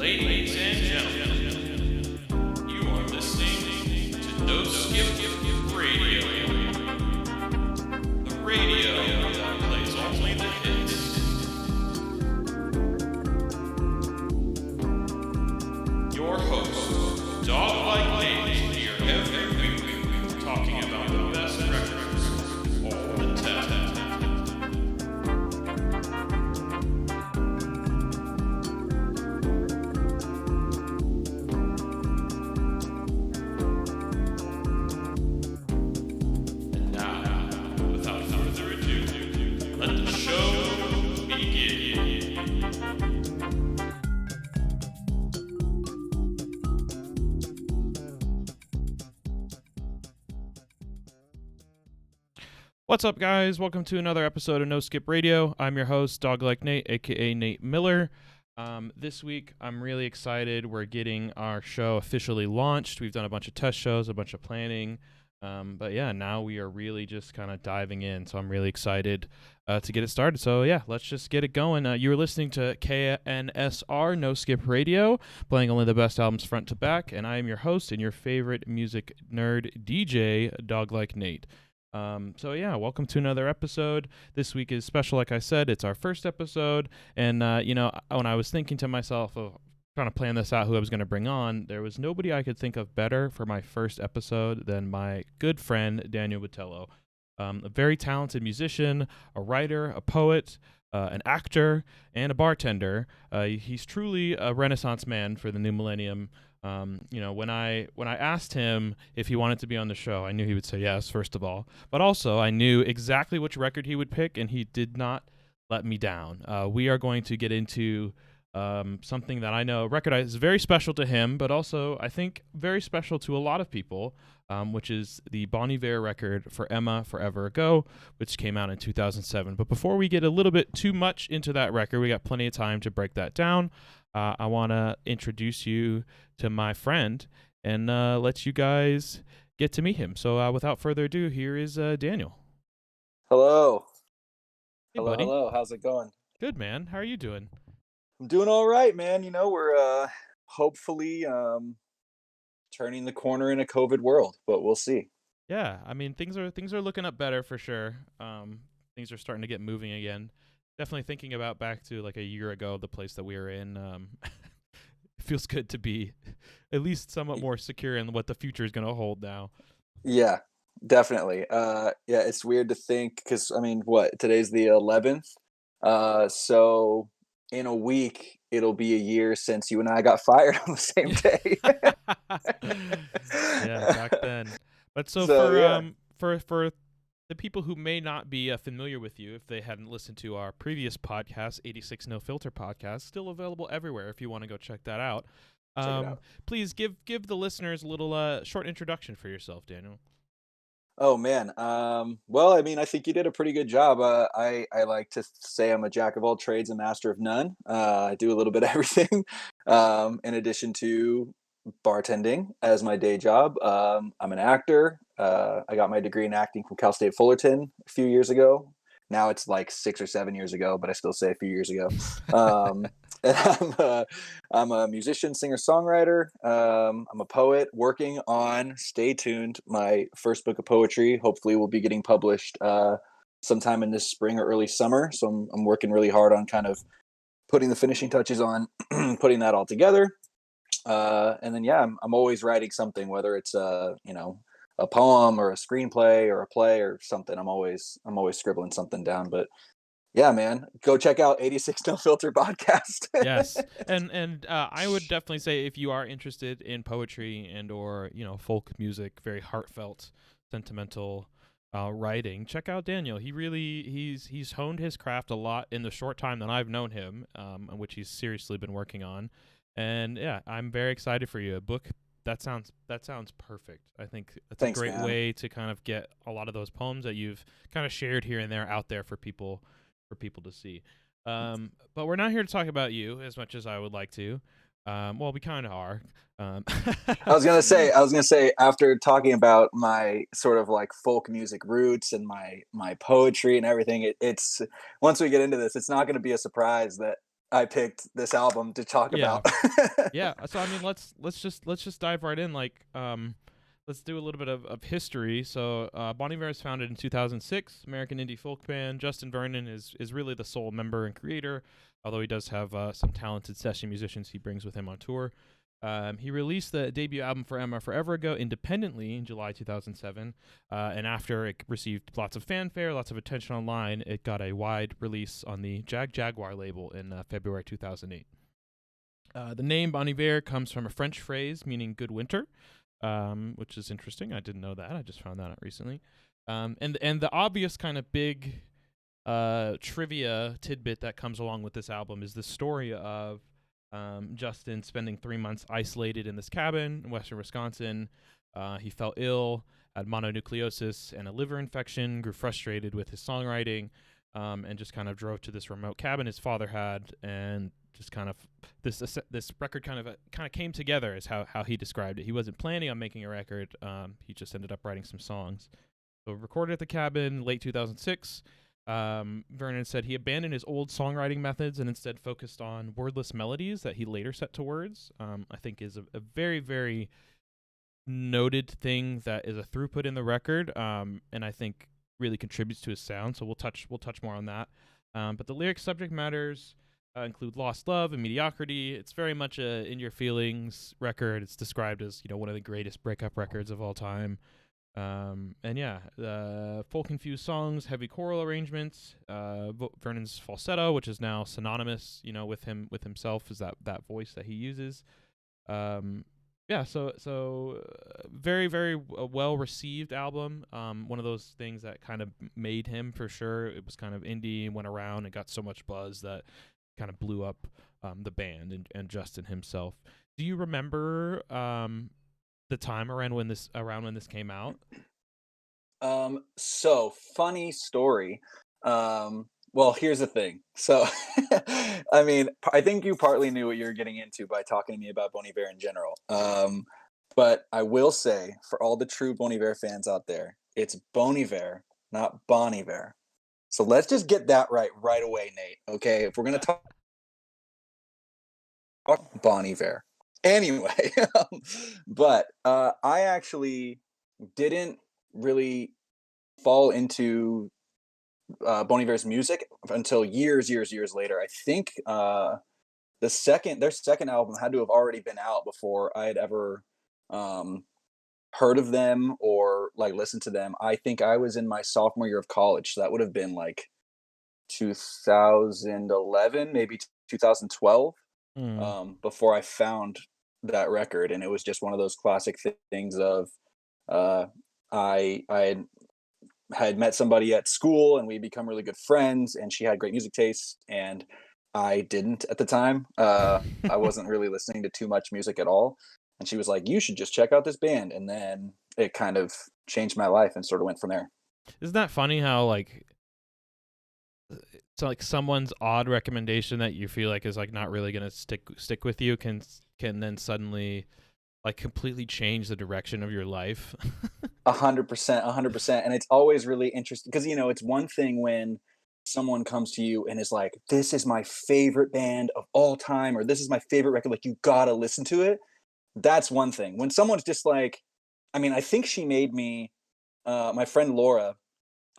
Ladies and gentlemen, you are listening to No Skip Radio. The radio that plays only the hits. Your host, Dog Like Nate, here every week, talking about the best records all the time. What's up, guys? Welcome to another episode of No Skip Radio. I'm your host, Dog Like Nate, aka Nate Miller. This week, I'm really excited. We're getting our show officially launched. We've done a bunch of test shows, a bunch of planning. But yeah, now we are really just kind of diving in. So I'm really excited to get it started. So yeah, let's just get it going. You were listening to KNSR, No Skip Radio, playing only the best albums front to back. And I am your host and your favorite music nerd DJ, Dog Like Nate. So yeah, welcome to another episode. This week is special, like I said. It's our first episode. And, when I was thinking to myself of trying to plan this out, who I was going to bring on, there was nobody I could think of better for my first episode than my good friend, Daniel Botello. A very talented musician, a writer, a poet, an actor, and a bartender. He's truly a Renaissance man for the new millennium. When I asked him if he wanted to be on the show, I knew he would say yes, first of all. But also, I knew exactly which record he would pick, and he did not let me down. We are going to get into something that I know, a record that is very special to him, but also, I think, very special to a lot of people, which is the Bon Iver record For Emma Forever Ago, which came out in 2007. But before we get a little bit too much into that record, we got plenty of time to break that down. I want to introduce you to my friend and let you guys get to meet him. So without further ado, here is Daniel. Hello. Hey, buddy. Hello. How's it going? Good, man. How are you doing? I'm doing all right, man. We're hopefully turning the corner in a COVID world, but we'll see. Yeah, I mean, things are looking up better for sure. Things are starting to get moving again. Definitely thinking about back to like a year ago, the place that we were in. It feels good to be at least somewhat more secure in what the future is going to hold now. Yeah, definitely. It's weird to think because, today's the 11th. So in a week, it'll be a year since you and I got fired on the same day. Yeah, back then. But for the people who may not be familiar with you, if they hadn't listened to our previous podcast, 86 No Filter podcast, still available everywhere if you want to go check that out. Please give the listeners a little short introduction for yourself, Daniel. Oh, man. I think you did a pretty good job. I like to say I'm a jack of all trades, a master of none. I do a little bit of everything in addition to bartending as my day job. I'm an actor. I got my degree in acting from Cal State Fullerton a few years ago. Now it's like 6 or 7 years ago, but I still say a few years ago. And I'm a musician, singer, songwriter. I'm a poet working on, stay tuned, my first book of poetry. Hopefully will be getting published sometime in this spring or early summer. So I'm working really hard on kind of putting the finishing touches on putting that all together. And then, I'm always writing something, whether it's a poem or a screenplay or a play or something. I'm always scribbling something down. But yeah, man, go check out 86 No Filter podcast. Yes, and I would definitely say if you are interested in poetry and or folk music, very heartfelt, sentimental writing, check out Daniel. He's honed his craft a lot in the short time that I've known him, which he's seriously been working on. And yeah, I'm very excited for you. A book that sounds perfect. I think that's a great way to kind of get a lot of those poems that you've kind of shared here and there out there for people to see. But we're not here to talk about you as much as I would like to. Well, we kind of are. I was gonna say after talking about my sort of like folk music roots and my poetry and everything, it's once we get into this, it's not going to be a surprise that I picked this album to talk Yeah. about. Yeah. So I mean, let's just dive right in. Let's do a little bit of history. So Bon Iver is founded in 2006, American indie folk band. Justin Vernon is really the sole member and creator, although he does have some talented session musicians he brings with him on tour. He released the debut album for Emma Forever Ago independently in July 2007, and after it received lots of fanfare, lots of attention online, it got a wide release on the Jaguar label in February 2008. The name Bon Iver comes from a French phrase meaning good winter, which is interesting. I didn't know that. I just found that out recently. And the obvious kind of big trivia tidbit that comes along with this album is the story of Justin spending 3 months isolated in this cabin in western Wisconsin. He fell ill, had mononucleosis and a liver infection, grew frustrated with his songwriting, and just kind of drove to this remote cabin his father had, and just kind of this record kind of came together, is how he described it. He wasn't planning on making a record. He just ended up writing some songs. So recorded at the cabin late 2006. Vernon said he abandoned his old songwriting methods and instead focused on wordless melodies that he later set to words. I think is a very, very noted thing that is a throughput in the record, and I think really contributes to his sound. So we'll touch more on that. But the lyric subject matters include lost love and mediocrity. It's very much a in your feelings record. It's described as one of the greatest breakup records of all time. And yeah, folk infused songs, heavy choral arrangements, Vernon's falsetto, which is now synonymous, with himself, is that voice that he uses. Yeah, so very, very well received album. One of those things that kind of made him, for sure. It was kind of indie, went around and got so much buzz that kind of blew up the band and Justin himself. Do you remember the time around when this came out? So funny story. Well, here's the thing. So, I mean, I think you partly knew what you were getting into by talking to me about Bon Iver in general. But I will say, for all the true Bon Iver fans out there, it's Bon Iver, not Bon Iver. So let's just get that right away, Nate. Okay, if we're gonna talk Bon Iver, anyway. But I actually didn't really fall into Bon Iver's music until years later. I think their second album had to have already been out before I had ever um, heard of them or like listened to them. I think I was in my sophomore year of college, so that would have been like 2011, maybe 2012, Mm. before I found that record, and it was just one of those classic things of uh, I had met somebody at school and we become really good friends, and she had great music taste and I didn't at the time. I wasn't really listening to too much music at all, and she was like, you should just check out this band, and then it kind of changed my life and sort of went from there. Isn't that funny how so like someone's odd recommendation that you feel like is like not really gonna stick with you can then suddenly like completely change the direction of your life. 100%, 100%. And it's always really interesting because, it's one thing when someone comes to you and is like, this is my favorite band of all time, or this is my favorite record, like, you gotta listen to it. That's one thing. When someone's just like, I mean, I think she made me, my friend Laura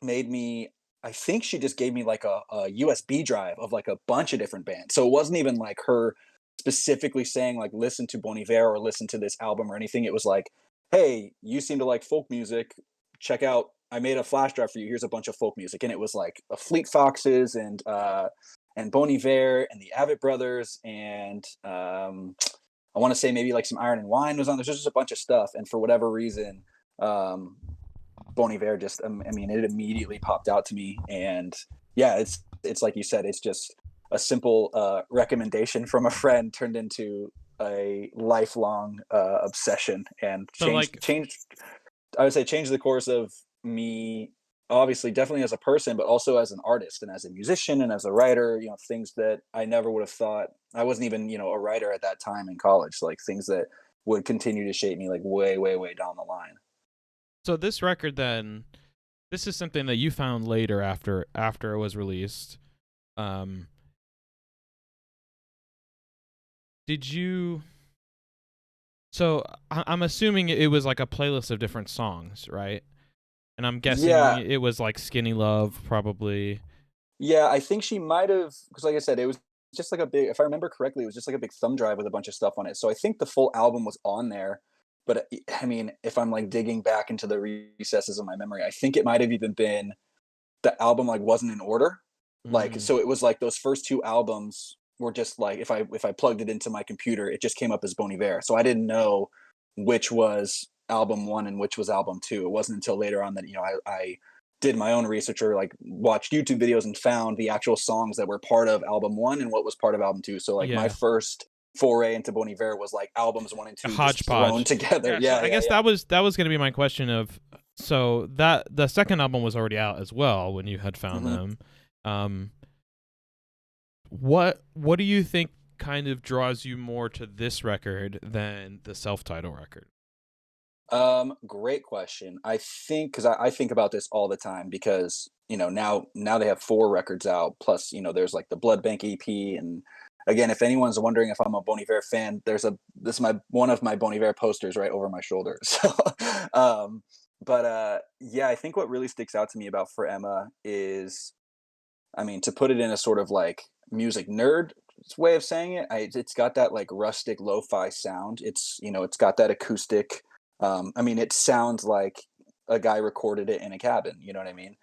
made me, I think she just gave me like a USB drive of like a bunch of different bands. So it wasn't even like her specifically saying like listen to Bon Iver or listen to this album or anything. It was like, hey, you seem to like folk music. Check out. I made a flash drive for you. Here's a bunch of folk music, and it was like a Fleet Foxes and Bon Iver and the Avett Brothers and I want to say maybe like some Iron and Wine was on. There's just a bunch of stuff, and for whatever reason, um, Bon Iver just, I mean, it immediately popped out to me, and yeah, it's like you said, it's just a simple recommendation from a friend turned into a lifelong obsession and So changed like changed. I would say changed the course of me, obviously, definitely as a person, but also as an artist and as a musician and as a writer. Things that I never would have thought. I wasn't even a writer at that time in college. Like things that would continue to shape me like way down the line. so this record then, this is something that you found later after it was released. Um Did you? So I'm assuming it was like a playlist of different songs, right? And I'm guessing Yeah, it was like Skinny Love, probably. yeah, I think she might have, because like I said, it was just like a big, if I remember correctly, it was just like a big thumb drive with a bunch of stuff on it. So I think the full album was on there. But I mean, if I'm like digging back into the recesses of my memory, I think it might have even been the album like wasn't in order. Like, Mm. so it was like those first two albums were just like, if I plugged it into my computer, it just came up as Bon Iver. So I didn't know which was album one and which was album two. It wasn't until later on that, I did my own research or like watched YouTube videos and found the actual songs that were part of album one and what was part of album two. So like my Yeah, first foray into Bon Iver was like albums one and a two just thrown hodgepodge. together. Yeah, so Yeah, I yeah, guess yeah. that was going to be my question of, so that the second album was already out as well when you had found Hmm. them. Um, what do you think kind of draws you more to this record than the self-title record? Great question. I think because I think about this all the time because now they have four records out plus there's like the Blood Bank EP. And again, if anyone's wondering if I'm a Bon Iver fan, this is my one of my Bon Iver posters right over my shoulder. So, but yeah, I think what really sticks out to me about For Emma is, I mean, to put it in a sort of like music nerd way of saying it, it's got that like rustic lo-fi sound. It's got that acoustic. I mean, it sounds like a guy recorded it in a cabin. You know what I mean?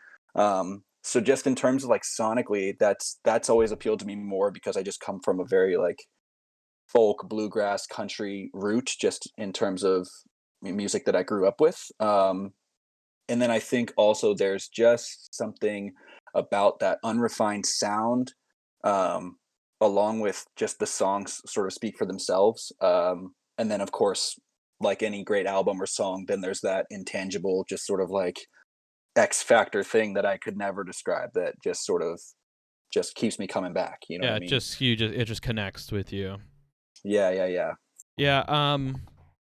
So just in terms of like sonically, that's always appealed to me more because I just come from a very like folk, bluegrass, country root, just in terms of music that I grew up with. And then I think also there's just something about that unrefined sound, um, along with just the songs sort of speak for themselves. And then, of course, like any great album or song, then there's that intangible, just sort of like X factor thing that I could never describe that just sort of just keeps me coming back. You know what Yeah, I it mean? just you just it just connects with you. Yeah, yeah, yeah. Yeah,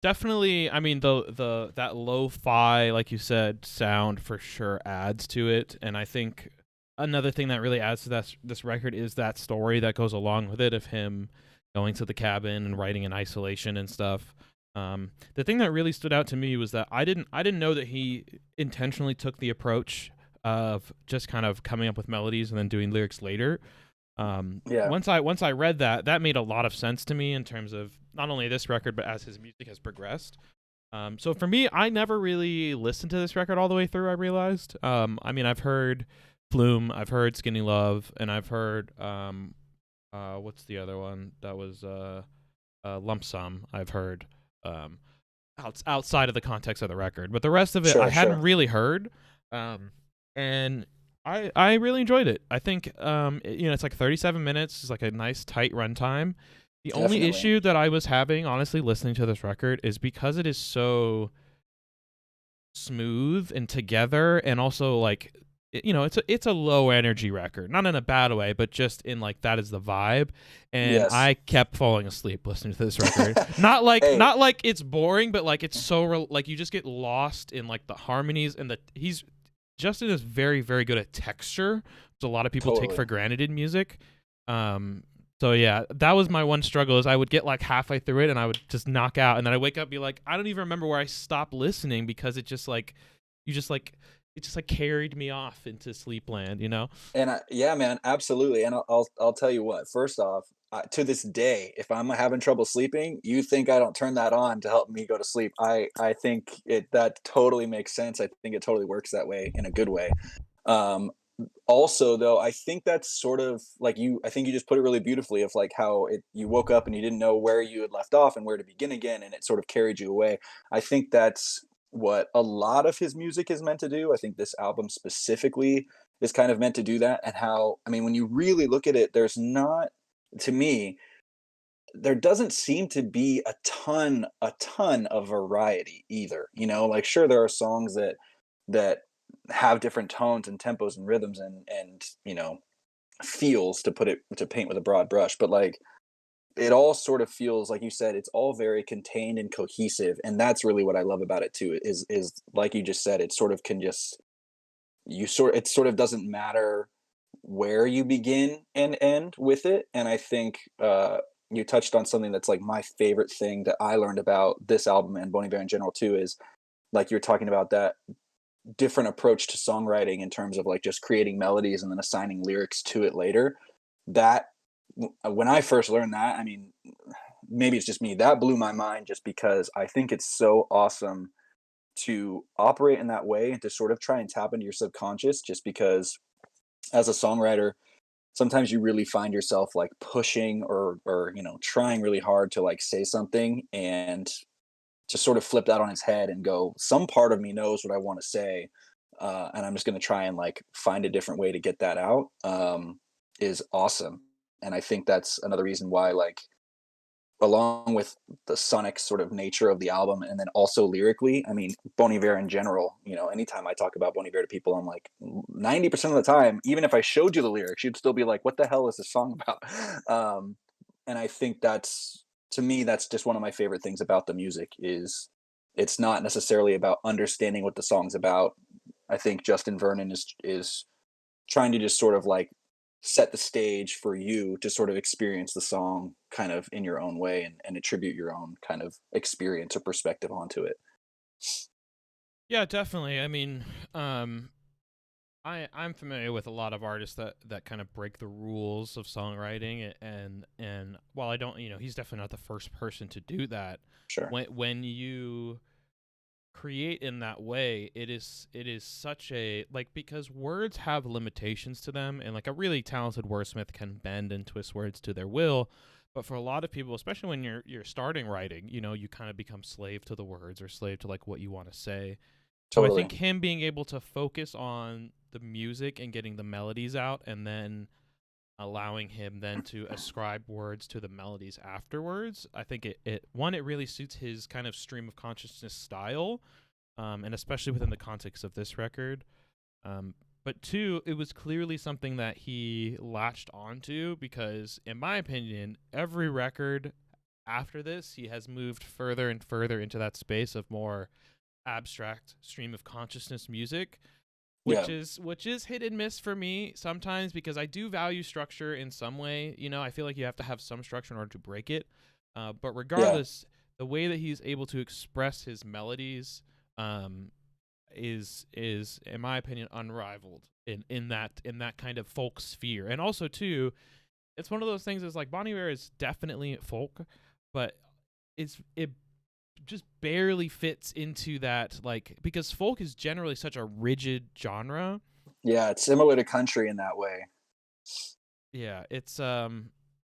definitely. I mean, the that lo-fi, like you said, sound for sure adds to it, and I think another thing that really adds to this record is that story that goes along with it of him going to the cabin and writing in isolation and stuff. The thing that really stood out to me was that I didn't know that he intentionally took the approach of just kind of coming up with melodies and then doing lyrics later. Yeah, Once I read that, that made a lot of sense to me in terms of not only this record but as his music has progressed. So for me, I never really listened to this record all the way through. I realized. I mean, I've heard Flume, I've heard Skinny Love, and I've heard what's the other one that was Lump Sum. I've heard um, outside of the context of the record, but the rest of it I sure, hadn't sure. really heard. And I really enjoyed it. I think it's like 37 minutes. It's like a nice tight runtime. The only Definitely. issue that I was having, honestly, listening to this record is because it is so smooth and together, and also like it's a low energy record, not in a bad way, but just in like that is the vibe. And Yes. I kept falling asleep listening to this record. Not like Hey, not like it's boring, but like it's so like you just get lost in like the harmonies and the he's Justin is very, very good at texture, which a lot of people take totally. for granted in music. Um, so yeah, that was my one struggle is I would get like halfway through it and I would just knock out, and then I wake up and be like, I don't even remember where I stopped listening because it just like you just like it just like carried me off into sleepland. And yeah, man, absolutely. And I'll tell you what. First off, to this day, if I'm having trouble sleeping, you think I don't turn that on to help me go to sleep? I think it that totally makes sense. I think it totally works that way in a good way. Um, Also, though, I think that's sort of like you. I think you just put it really beautifully of like how you woke up and you didn't know where you had left off and where to begin again, and it sort of carried you away. I think that's what a lot of his music is meant to do. I think this album specifically is kind of meant to do that. And how, I mean, when you really look at it, there's not, to me, there doesn't seem to be a ton of variety either. Like sure there are songs that have different tones and tempos and rhythms and feels, to paint with a broad brush, but like it all sort of feels like you said, it's all very contained and cohesive, and that's really what I love about it too. Is like you just said, it sort of can just it sort of doesn't matter where you begin and end with it. And I think you touched on something that's like my favorite thing that I learned about this album and Bon Iver in general too is like you're talking about that different approach to songwriting in terms of like just creating melodies and then assigning lyrics to it later. That when I first learned that, I mean, maybe it's just me, that blew my mind just because I think it's so awesome to operate in that way and to sort of try and tap into your subconscious just because as a songwriter sometimes you really find yourself like pushing or trying really hard to like say something and just sort of flip that on its head and go, some part of me knows what I want to say, and I'm just going to try and like find a different way to get that out. Is awesome, and I think that's another reason why, like, along with the sonic sort of nature of the album, and then also lyrically, I mean, Bon Iver in general. Anytime I talk about Bon Iver to people, I'm like, 90% of the time, even if I showed you the lyrics, you'd still be like, "What the hell is this song about?" And I think that's to me that's just one of my favorite things about the music is it's not necessarily about understanding what the song's about. I think Justin Vernon is trying to just sort of like set the stage for you to sort of experience the song kind of in your own way and attribute your own kind of experience or perspective onto it. Yeah, definitely. I mean, I'm familiar with a lot of artists that kind of break the rules of songwriting, and while I don't, he's definitely not the first person to do that. Sure. When you create in that way, it is such a like because words have limitations to them, and like a really talented wordsmith can bend and twist words to their will. But for a lot of people, especially when you're starting writing, you kind of become slave to the words or slave to like what you want to say. So I Totally. think him being able to focus on the music and getting the melodies out and then allowing him then to ascribe words to the melodies afterwards, I think it one, it really suits his kind of stream of consciousness style, and especially within the context of this record. But two, it was clearly something that he latched onto because, in my opinion, every record after this, he has moved further and further into that space of more abstract stream of consciousness music, Yeah. which is hit and miss for me sometimes because I do value structure in some way. I feel like you have to have some structure in order to break it. But Yeah. regardless, the way that he's able to express his melodies is in my opinion unrivaled in that kind of folk sphere. And also too, it's one of those things is like Bon Iver is definitely folk, but it just barely fits into that, like, because folk is generally such a rigid genre. Yeah. It's similar to country in that way. Yeah,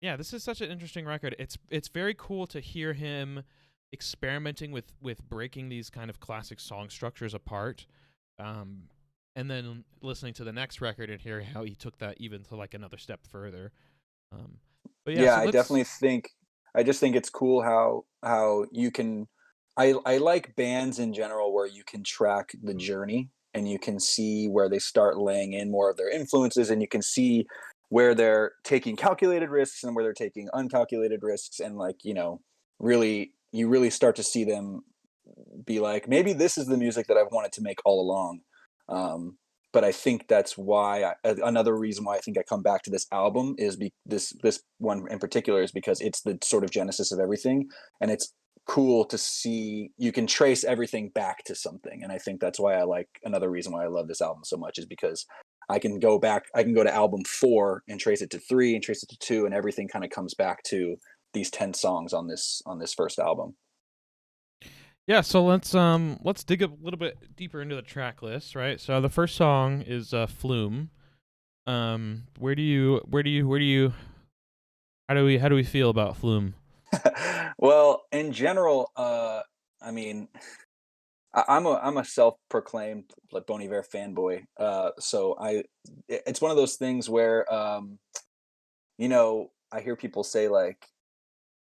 yeah, this is such an interesting record. It's very cool to hear him experimenting with breaking these kind of classic song structures apart. Um and then listening to the next record and hearing how he took that even to like another step further. Um but yeah, Yeah, so I let's definitely think I just think it's cool how you can I like bands in general where you can track the journey and you can see where they start laying in more of their influences and you can see where they're taking calculated risks and where they're taking uncalculated risks and like, really you really start to see them be like, maybe this is the music that I've wanted to make all along. But I think that's why another reason why I think I come back to this album is this one in particular is because it's the sort of genesis of everything, and it's cool to see you can trace everything back to something. And I think that's why I like another reason why I love this album so much is because I can go back, I can go to album 4 and trace it to 3 and trace it to 2, and everything kind of comes back to these 10 songs on this first album. Yeah, so let's dig a little bit deeper into the track list, right? So the first song is Flume. Where do you how do we feel about Flume? Well, in general, I mean, I'm a self-proclaimed like Bon Iver fanboy. So it's one of those things where I hear people say like,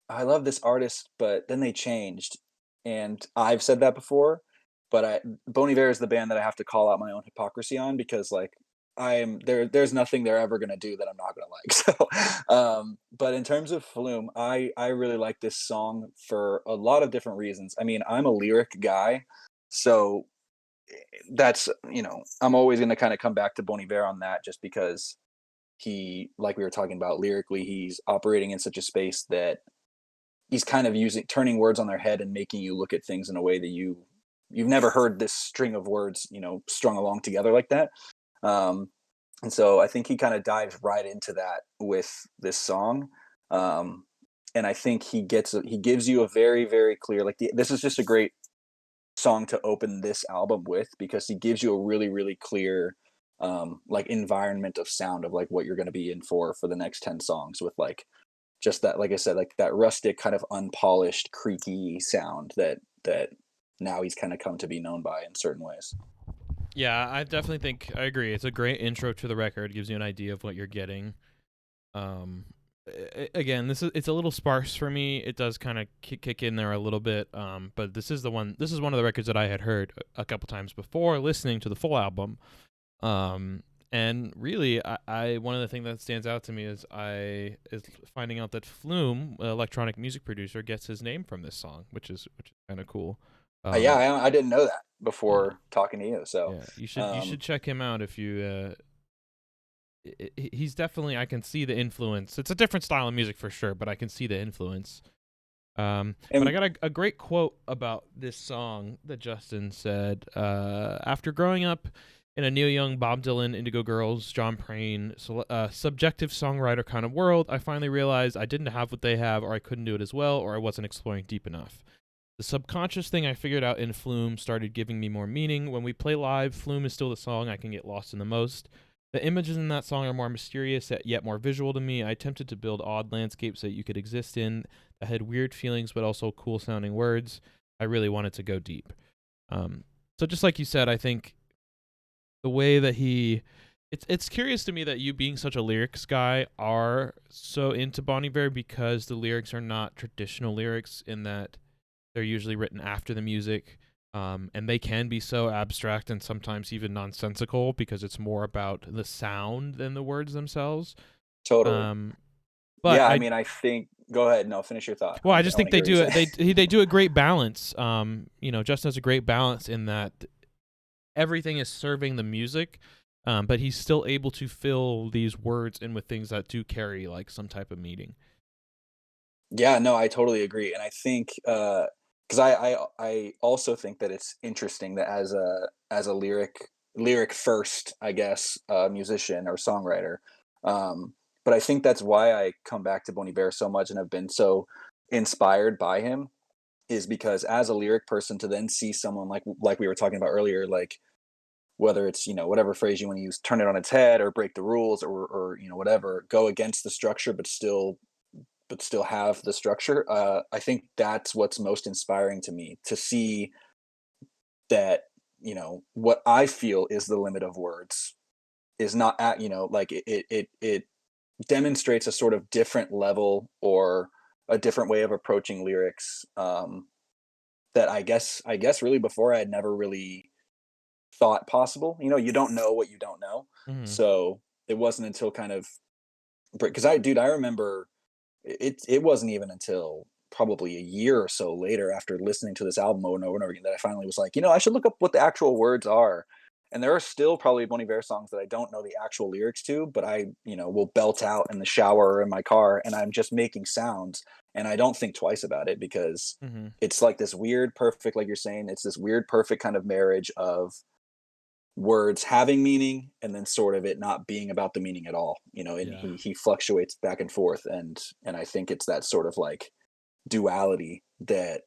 I love this artist, but then they changed, and I've said that before. But Bon Iver is the band that I have to call out my own hypocrisy on because like I am there. There's nothing they're ever gonna do that I'm not gonna like. So, but in terms of Flume, I really like this song for a lot of different reasons. I mean, I'm a lyric guy, so that's I'm always going to kind of come back to Bon Iver on that just because he, like we were talking about lyrically, he's operating in such a space that he's kind of using turning words on their head and making you look at things in a way that you've never heard this string of words, strung along together like that. Um, and so I think he kind of dives right into that with this song. Um, and I think he gives you a very, very clear, like this is just a great song to open this album with, because he gives you a really, really clear like environment of sound of like what you're going to be in for the next 10 songs, with like just that, like I said, like that rustic kind of unpolished creaky sound that now he's kind of come to be known by in certain ways. Yeah, I definitely think I agree. It's a great intro to the record. Gives you an idea of what you're getting. Um, Again, it's a little sparse for me. It does kind of kick in there a little bit. But this is the one. This is one of the records that I had heard a couple times before listening to the full album. And really, I one of the things that stands out to me is finding out that Flume, an electronic music producer, gets his name from this song, which is kind of cool. Yeah, Um, I didn't know that yeah, before talking to you. So, yeah, you should um, check him out if you. He's definitely, I can see the influence. It's a different style of music for sure, but I can see the influence. But I and got a great quote about this song that Justin said. After growing up in a Neil Young, Bob Dylan, Indigo Girls, John Prine, subjective songwriter kind of world, I finally realized I didn't have what they have, or I couldn't do it as well, or I wasn't exploring deep enough. The subconscious thing I figured out in Flume started giving me more meaning. When we play live, Flume is still the song I can get lost in the most. The images in that song are more mysterious, yet more visual to me. I attempted to build odd landscapes that you could exist in that had weird feelings but also cool sounding words. I really wanted to go deep. So just like you said, I think the way that it's curious to me that you, being such a lyrics guy, are so into Bon Iver, because the lyrics are not traditional lyrics in that they're usually written after the music. And they can be so abstract and sometimes even nonsensical because it's more about the sound than the words themselves. totally. Um, but Yeah, I I mean, I think. Go ahead. No, finish your thought. Well, I just I want think to hear they what you do it. say. They do a great balance. Justin has a great balance in that everything is serving the music, but he's still able to fill these words in with things that do carry like some type of meaning. Yeah, no, I totally agree, and I think because I also think that it's interesting that as a lyric first, I guess, musician or songwriter, but I think that's why I come back to Bon Iver so much and have been so inspired by him, is because as a lyric person, to then see someone like we were talking about earlier, like whether it's whatever phrase you want to use, turn it on its head or break the rules, or whatever, go against the structure but still have the structure. I think that's what's most inspiring to me, to see that what I feel is the limit of words is not at like it demonstrates a sort of different level or a different way of approaching lyrics, that I guess really before I had never really thought possible. You don't know what you don't know, Mm-hmm. so it wasn't until kind of, because I remember it wasn't even until probably a year or so later, after listening to this album over and over and over again, that I finally was like, I should look up what the actual words are. And there are still probably Bon Iver songs that I don't know the actual lyrics to, but I, will belt out in the shower or in my car, and I'm just making sounds, and I don't think twice about it, because Mm-hmm. it's like this weird, perfect, like you're saying, it's this weird, perfect kind of marriage of words having meaning and then sort of it not being about the meaning at all, and Yeah. he fluctuates back and forth, and I think it's that sort of like duality that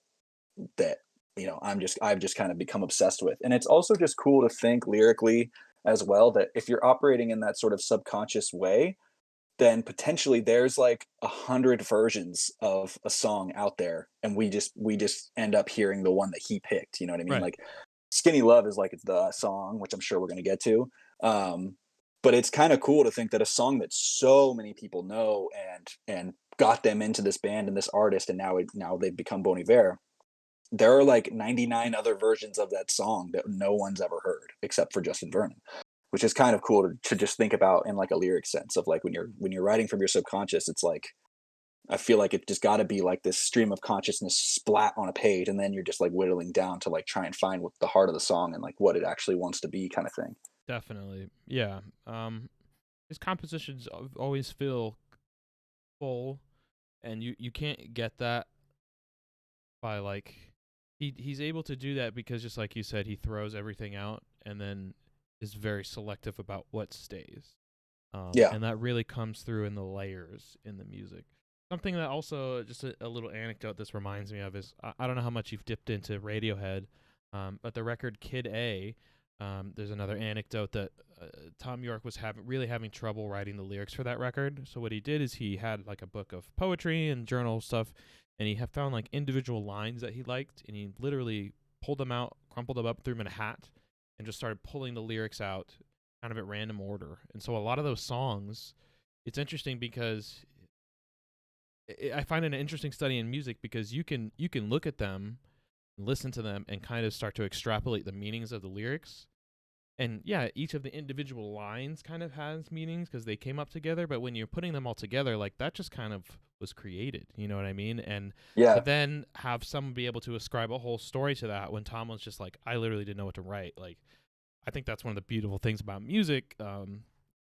I've just kind of become obsessed with. And it's also just cool to think lyrically as well, that if you're operating in that sort of subconscious way, then potentially there's like 100 versions of a song out there, and we just end up hearing the one that he picked. You know what I mean? Right. Like Skinny Love is like the song, which I'm sure we're going to get to. um, but it's kind of cool to think that a song that so many people know and got them into this band and this artist, and now they've become Bon Iver, there are like 99 other versions of that song that no one's ever heard except for Justin Vernon, which is kind of cool to just think about in like a lyric sense of like when you're writing from your subconscious. It's like, I feel like it just got to be like this stream of consciousness splat on a page, and then you're just like whittling down to like try and find what the heart of the song and like what it actually wants to be, kind of thing. Definitely. Yeah. his compositions always feel full, and you can't get that by like he's able to do that because just like you said, he throws everything out and then is very selective about what stays. Yeah. And that really comes through in the layers in the music. Something that also, just a little anecdote this reminds me of is I don't know how much you've dipped into Radiohead, but the record Kid A, there's another anecdote that Tom York was really having trouble writing the lyrics for that record. So what he did is he had like a book of poetry and journal stuff, and he had found like individual lines that he liked, and he literally pulled them out, crumpled them up, threw them in a hat, and just started pulling the lyrics out kind of at random order. And so a lot of those songs, it's interesting because I find it an interesting study in music because you can look at them, listen to them, and kind of start to extrapolate the meanings of the lyrics. And yeah, each of the individual lines kind of has meanings because they came up together. But when you're putting them all together, like that just kind of was created. You know what I mean? And to Yeah. then have someone be able to ascribe a whole story to that when Tom was just like, I literally didn't know what to write. Like, I think that's one of the beautiful things about music.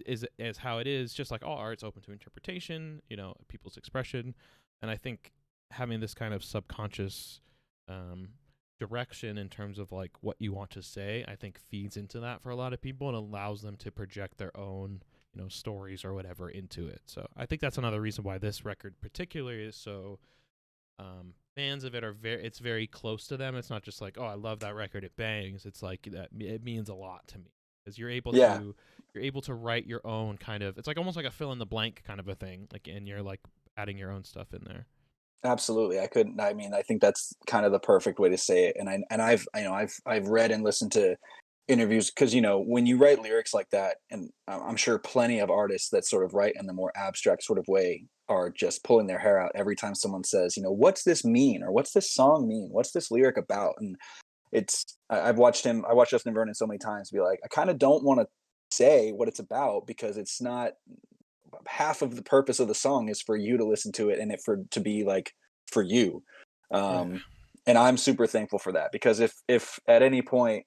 Is how it is, just like all art's open to interpretation, people's expression. And I think having this kind of subconscious direction in terms of like what you want to say, I think feeds into that for a lot of people and allows them to project their own, stories or whatever into it. So I think that's another reason why this record particularly is so fans of it are it's very close to them. It's not just like, oh, I love that record, it bangs. It's like that it means a lot to me because you're Yeah. able to write your own kind of, it's like almost like a fill in the blank kind of a thing, like, and you're like adding your own stuff in there. Absolutely. I mean, I think that's kind of the perfect way to say it. And I've read and listened to interviews because, when you write lyrics like that, and I'm sure plenty of artists that sort of write in the more abstract sort of way are just pulling their hair out every time someone says, what's this mean? Or what's this song mean? What's this lyric about? And I watched Justin Vernon so many times be like, I kind of don't want to say what it's about because it's not, half of the purpose of the song is for you to listen to it and to be like for you. Yeah. And I'm super thankful for that because if at any point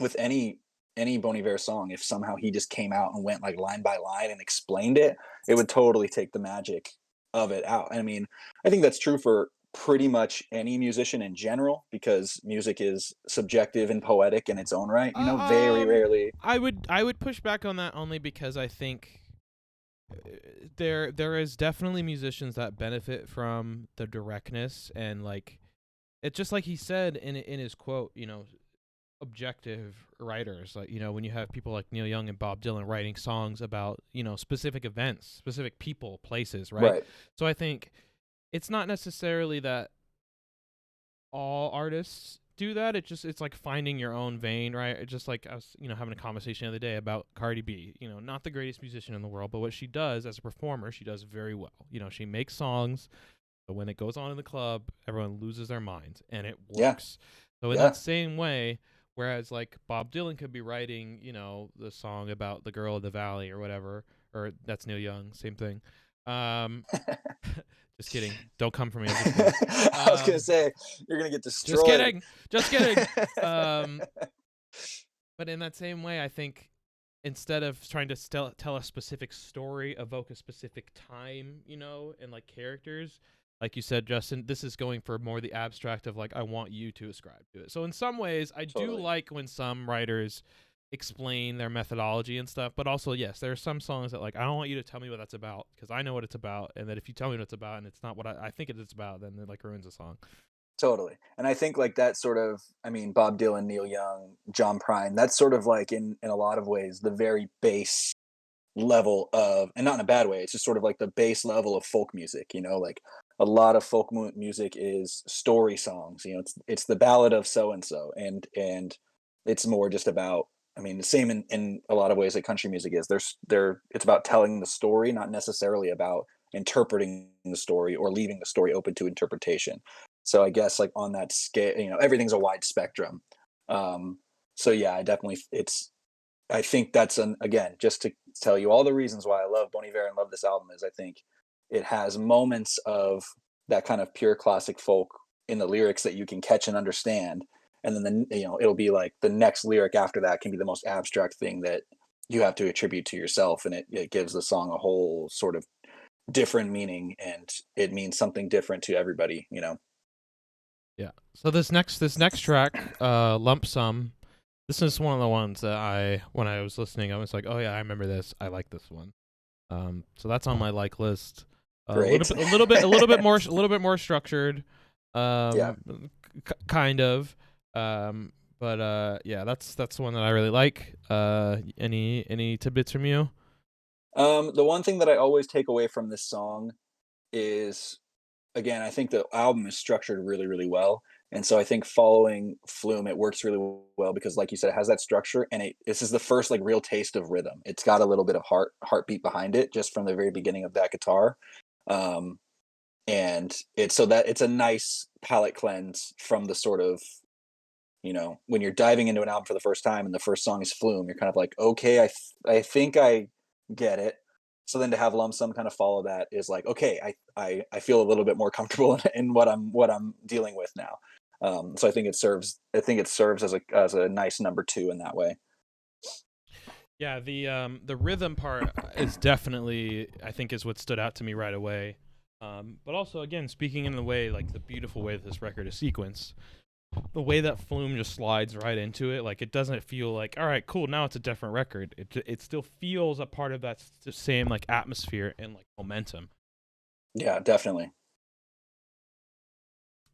with any Bon Iver song, if somehow he just came out and went like line by line and explained it, it would totally take the magic of it out. I mean, I think that's true for pretty much any musician in general because music is subjective and poetic in its own right. Very rarely. I would push back on that only because I think there is definitely musicians that benefit from the directness, and like it's just like he said in his quote, objective writers, like, when you have people like Neil Young and Bob Dylan writing songs about, specific events, specific people, places, right? Right. So I think it's not necessarily that all artists do that. It's like finding your own vein, right? It's just like I was, having a conversation the other day about Cardi B, not the greatest musician in the world, but what she does as a performer, she does very well. She makes songs, but when it goes on in the club, everyone loses their minds and it Yeah. works. So in Yeah. that same way, whereas like Bob Dylan could be writing, the song about the girl in the valley or whatever, or that's Neil Young, same thing. Just kidding. Don't come for me. I'm just kidding. I was gonna say you're gonna get Just destroyed. kidding. Just kidding. But in that same way, I think instead of trying to tell a specific story, evoke a specific time, and like characters, like you said, Justin, this is going for more the abstract of like, I want you to ascribe to it. So in some ways, I do Totally. like when some writers explain their methodology and stuff, but also, yes, there are some songs that like, I don't want you to tell me what that's about because I know what it's about. And that if you tell me what it's about and it's not what I think it is about, then it like ruins the song. Totally. And I think like that sort of, I mean, Bob Dylan, Neil Young, John Prine, that's sort of like in a lot of ways the very base level of, and not in a bad way, it's just sort of like the base level of folk music, like a lot of folk music is story songs, it's the ballad of so and so, and it's more just about, I mean, the same in a lot of ways that country music is. It's about telling the story, not necessarily about interpreting the story or leaving the story open to interpretation. So I guess like on that scale, everything's a wide spectrum. Um, so yeah, I think that's again, just to tell you all the reasons why I love Bon Iver and love this album is I think it has moments of that kind of pure classic folk in the lyrics that you can catch and understand. And then, it'll be like the next lyric after that can be the most abstract thing that you have to attribute to yourself, and it gives the song a whole sort of different meaning, and it means something different to everybody, you know. Yeah. So this next track, Lump Sum, this is one of the ones that when I was listening, I was like, oh yeah, I remember this. I like this one. So that's on my like list. Great. A little bit more structured. Yeah. Kind of. But yeah, that's one that I really like. Any tidbits from you? The one thing that I always take away from this song is, again, I think the album is structured really, really well. And so I think following Flume, it works really well because, like you said, it has that structure, and this is the first like real taste of rhythm. It's got a little bit of heartbeat behind it just from the very beginning of that guitar. Um, and it's so that it's a nice palate cleanse from the sort of, you know, when you're diving into an album for the first time and the first song is Flume, you're kind of like, okay, I think I get it. So then to have Lump Sum kind of follow that is like, okay, I feel a little bit more comfortable in what I'm dealing with now. So I think it serves as a nice number two in that way. Yeah, the rhythm part is definitely, I think, is what stood out to me right away. But also, again, speaking in the way, like the beautiful way that this record is sequenced, the way that Flume just slides right into it, like it doesn't feel like, all right, cool, now it's a different record. It still feels a part of that same like atmosphere and like momentum. Yeah, definitely.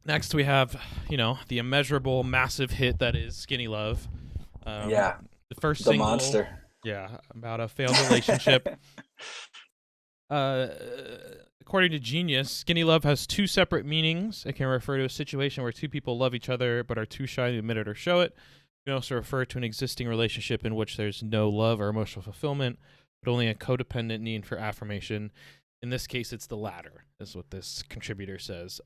Next, we have, the immeasurable, massive hit that is "Skinny Love." Um, Yeah, the first the single, monster. yeah, about a failed relationship. Uh, According to Genius, skinny love has two separate meanings. It can refer to a situation where two people love each other but are too shy to admit it or show it. It can also refer to an existing relationship in which there's no love or emotional fulfillment, but only a codependent need for affirmation. In this case, it's the latter, is what this contributor says.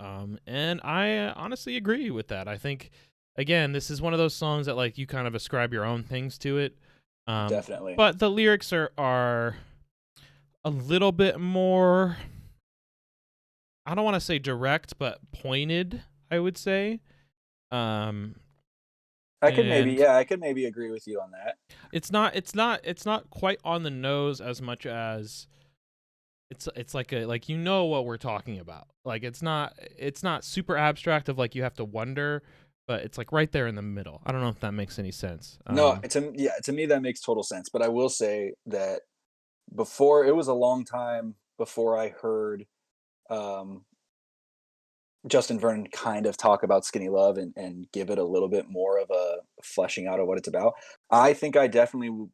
And I honestly agree with that. I think, again, this is one of those songs that like you kind of ascribe your own things to it. Definitely. But the lyrics are a little bit more, I don't want to say direct, but pointed, I would say. Um and I could maybe agree with you on that. it's not quite on the nose as much as it's like what we're talking about. Like it's not super abstract of like you have to wonder, but it's like right there in the middle. I don't know if that makes any sense. No, to me that makes total sense. But I will say that before it was a long time before I heard um, Justin Vernon kind of talk about Skinny Love and give it a little bit more of a fleshing out of what it's about. I think I definitely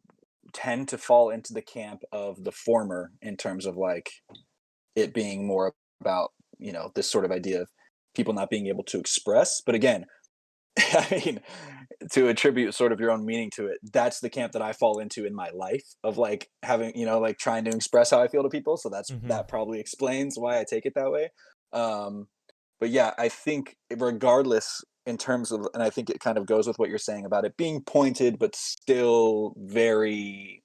tend to fall into the camp of the former in terms of like it being more about, you know, this sort of idea of people not being able to express. But again, I mean, to attribute sort of your own meaning to it, that's the camp that I fall into in my life of like having, you know, like trying to express how I feel to people. So Mhm. that probably explains why I take it that way. Um, but yeah, I think regardless in terms of, and I think it kind of goes with what you're saying about it being pointed, but still very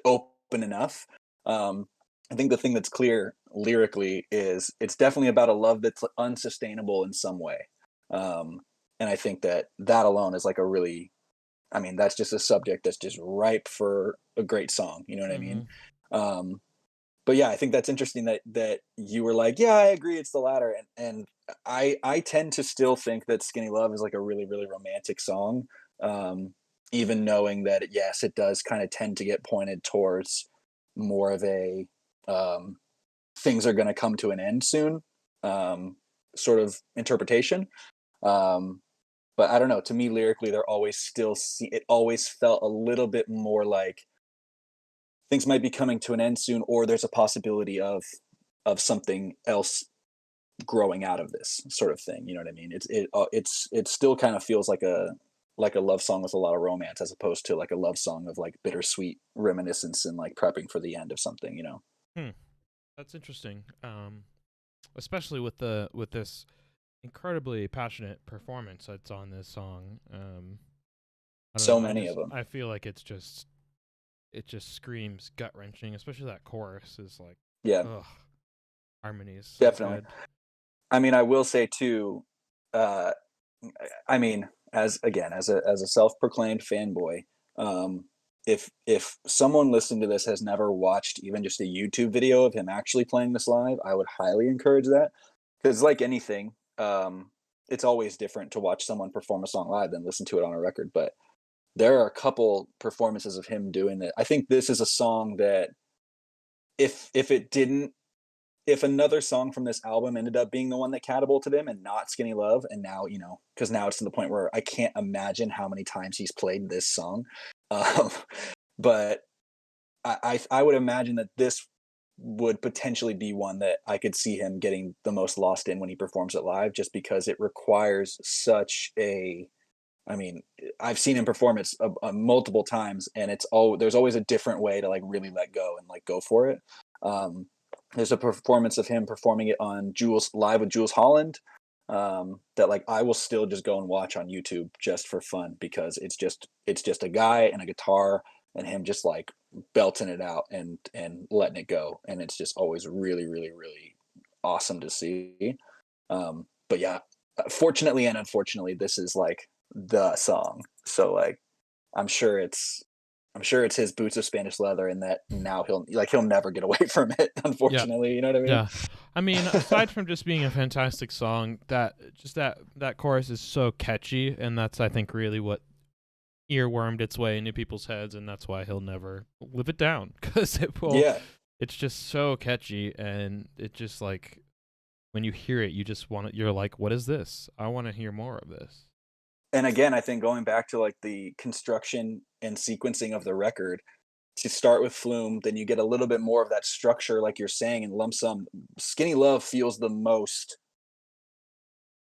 open enough. Um, I think the thing that's clear lyrically is it's definitely about a love that's unsustainable in some way. Um, and I think that that alone is like a really, I mean, that's just a subject that's just ripe for a great song. You know what I mean? Mhm. Um, but yeah, I think that's interesting that you were like, yeah, I agree, it's the latter, and I tend to still think that Skinny Love is like a really really romantic song, even knowing that yes, it does kind of tend to get pointed towards more of a um, things are going to come to an end soon um, sort of interpretation. Um, but I don't know. To me, lyrically, they're always still. It always felt a little bit more like things might be coming to an end soon, or there's a possibility of something else growing out of this sort of thing. You know what I mean? It still kind of feels like a love song with a lot of romance, as opposed to like a love song of like bittersweet reminiscence and like prepping for the end of something. You know? Hmm. That's interesting. Especially with this incredibly passionate performance that's on this song. I don't know. So many of them. I feel like it just screams gut wrenching, especially that chorus is like, Yeah, ugh, harmony is so definitely. good. I mean, I will say too. Uh, I mean, as again as a self proclaimed fanboy, um, if someone listening to this has never watched even just a YouTube video of him actually playing this live, I would highly encourage that. Because like anything, it's always different to watch someone perform a song live than listen to it on a record. But there are a couple performances of him doing that. I think this is a song that if it didn't if another song from this album ended up being the one that catapulted him and not Skinny Love, and now, because now it's to the point where I can't imagine how many times he's played this song. Um, but I would imagine that this would potentially be one that I could see him getting the most lost in when he performs it live, just because it requires such a. I mean, I've seen him perform it multiple times, and there's always a different way to like really let go and like go for it. Um, there's a performance of him performing it on Jules live with Jules Holland, that like I will still just go and watch on YouTube just for fun, because it's just a guy and a guitar and him just like belting it out and letting it go, and it's just always really really really awesome to see. But yeah, fortunately and unfortunately, this is like the song. So like I'm sure it's I'm sure it's his boots of Spanish leather, and that now he'll never get away from it, Yeah. unfortunately, you know what I mean? Yeah. I mean, aside from just being a fantastic song, that chorus is so catchy, and that's I think really what earwormed its way into people's heads, and that's why he'll never live it down, because Yeah. it's just so catchy, and it just like when you hear it, you're like, what is this? I want to hear more of this. And again, I think going back to like the construction and sequencing of the record, to start with Flume, then you get a little bit more of that structure, like you're saying, in Lump Sum. Skinny Love feels the most.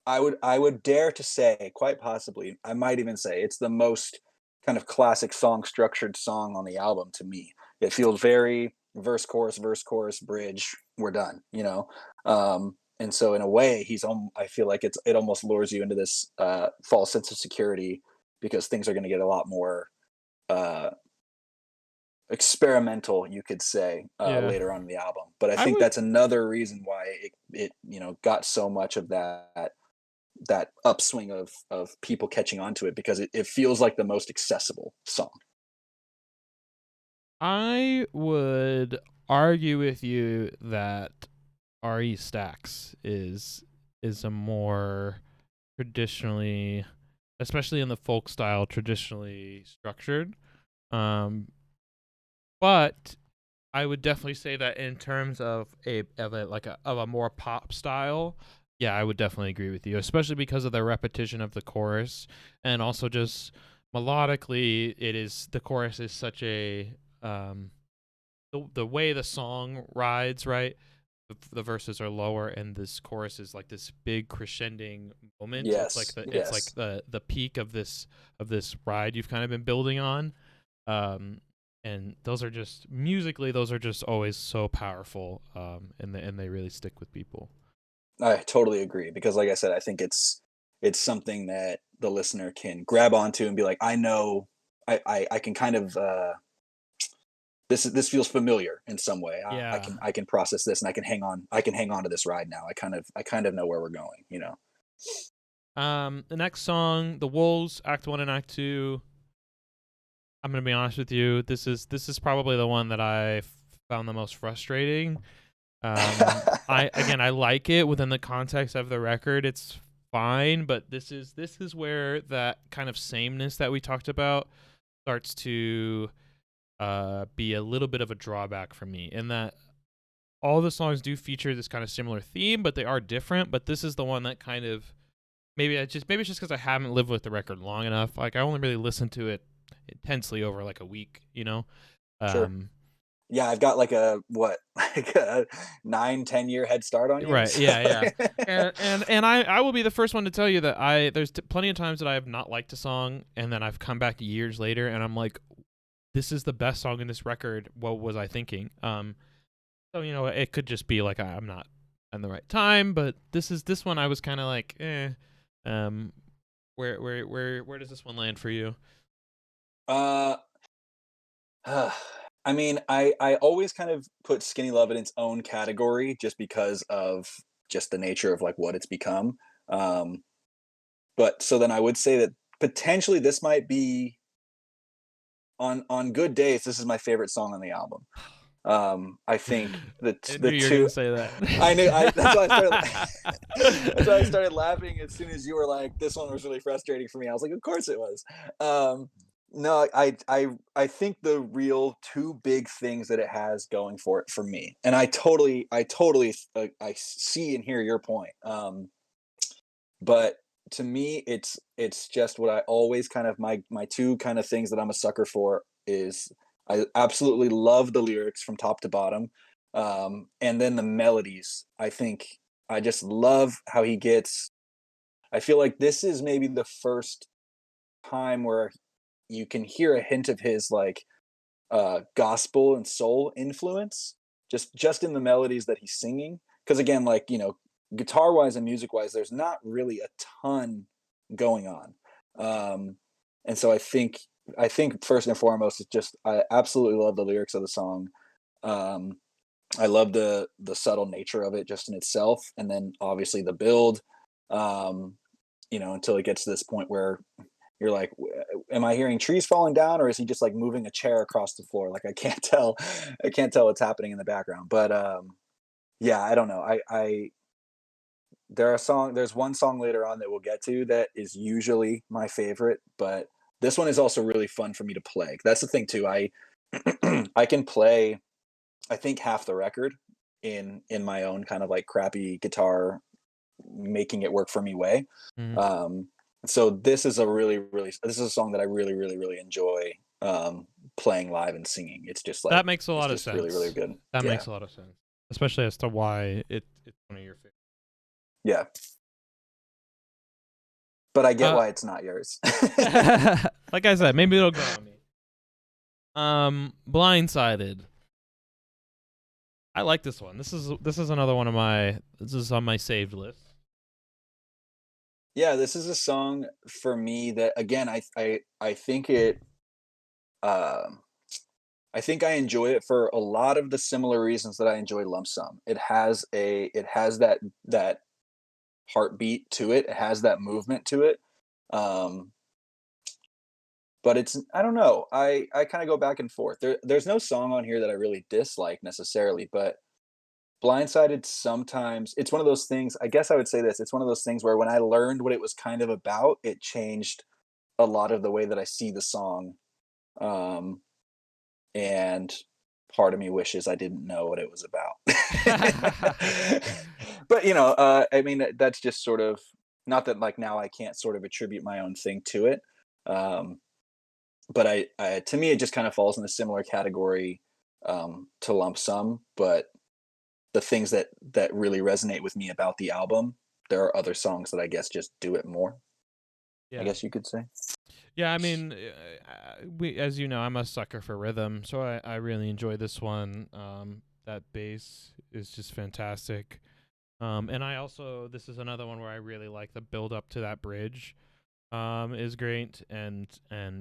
I would dare to say, quite possibly, I might even say it's the most kind of classic song structured song on the album to me. It feels very verse chorus bridge. We're done, and so in a way, I feel like it almost lures you into this false sense of security, because things are going to get a lot more uh, experimental, you could say, Yeah. later on in the album. But I I think would that's another reason why it got so much of that upswing of people catching on to it, because it feels like the most accessible song. I would argue with you that RE Stacks is a more traditionally, especially in the folk style, traditionally structured. Um, but I would definitely say that in terms of a more pop style, yeah, I would definitely agree with you, especially because of the repetition of the chorus, and also just melodically, the chorus is such a the way the song rides, right? The verses are lower, and this chorus is like this big crescending moment. Yes, It's like yes. the peak of this ride you've kind of been building on. Um, and those are just always so powerful. And they really stick with people. I totally agree, because like I said, I think it's something that the listener can grab onto and be like, I know, I can kind of this feels familiar in some way. I Yeah. can I can process this, and I can hang on to this ride now. I kind of know where we're going, The next song, The Wolves, Act 1 and Act 2. I'm gonna be honest with you. This is probably the one that I found the most frustrating. I like it within the context of the record. It's fine, but this is where that kind of sameness that we talked about starts to be a little bit of a drawback for me. In that all the songs do feature this kind of similar theme, but they are different. But this is the one that kind of maybe it's just because I haven't lived with the record long enough. Like I only really listened to it intensely over like a week, you know. Sure. Um, Yeah, I've got like a what, like a 9-10 year head start on you. right? So Yeah, yeah. And I will be the first one to tell you that there's plenty of times that I have not liked a song, and then I've come back years later and I'm like, this is the best song in this record. What was I thinking? So it could just be like I'm not in the right time, but this one I was kind of like, eh. Um, where does this one land for you? uh I mean, I always kind of put Skinny Love in its own category, just because of just the nature of like what it's become. Um, but so then I would say that potentially this might be on good days, this is my favorite song on the album. I think I knew the you were gonna two. say that. I knew. That's why I started. That's why I started laughing as soon as you were like, "This one was really frustrating for me." I was like, "Of course it was." Um, no, I think the real two big things that it has going for it for me, and I totally I see and hear your point. But to me, it's just what I always kind of my two kind of things that I'm a sucker for is I absolutely love the lyrics from top to bottom, and then the melodies. I think I just love how he gets. I feel like this is maybe the first time where you can hear a hint of his like gospel and soul influence just in the melodies that he's singing. Because again, like guitar wise and music wise, there's not really a ton going on, and so I think first and foremost, it's just I absolutely love the lyrics of the song. Um, I love the subtle nature of it just in itself, and then obviously the build. Um, until it gets to this point where you're like, am I hearing trees falling down, or is he just like moving a chair across the floor? Like I can't tell. I can't tell what's happening in the background. But yeah, I don't know. There's one song later on that we'll get to that is usually my favorite, but this one is also really fun for me to play. That's the thing too. I I can play I think half the record in my own kind of like crappy guitar making it work for me way. Mhm. Um, so this is a song that I really enjoy playing live and singing. It's just like That makes a it's lot of just really sense. good. That Yeah, makes a lot of sense, especially as to why it's one of your favorites. yeah. But I get Uh, why it's not yours. like I said, maybe it'll grow on me. Blindsided. I like this one. This is another one of my. This is on my saved list. Yeah, this is a song for me that again I think it um I think I enjoy it for a lot of the similar reasons that I enjoy Lump Sum. It has that heartbeat to it. It has that movement to it. Um, but it's I don't know. I kind of go back and forth. There's no song on here that I really dislike necessarily, but Blindsided sometimes it's one of those things. I guess I would say this. It's one of those things where when I learned what it was kind of about, it changed a lot of the way that I see the song. Um, and part of me wishes I didn't know what it was about. But I mean, that's just sort of not that like now I can't sort of attribute my own thing to it. Um, but I to me it just kind of falls in a similar category to Lump Sum. But the things that really resonate with me about the album, there are other songs that I guess just do it more. I Yeah. guess you could say. Yeah, I mean, as you know, I'm a sucker for rhythm, so I really enjoy this one. That bass is just fantastic. And I also this is another one where I really like the build up to that bridge. Is great, and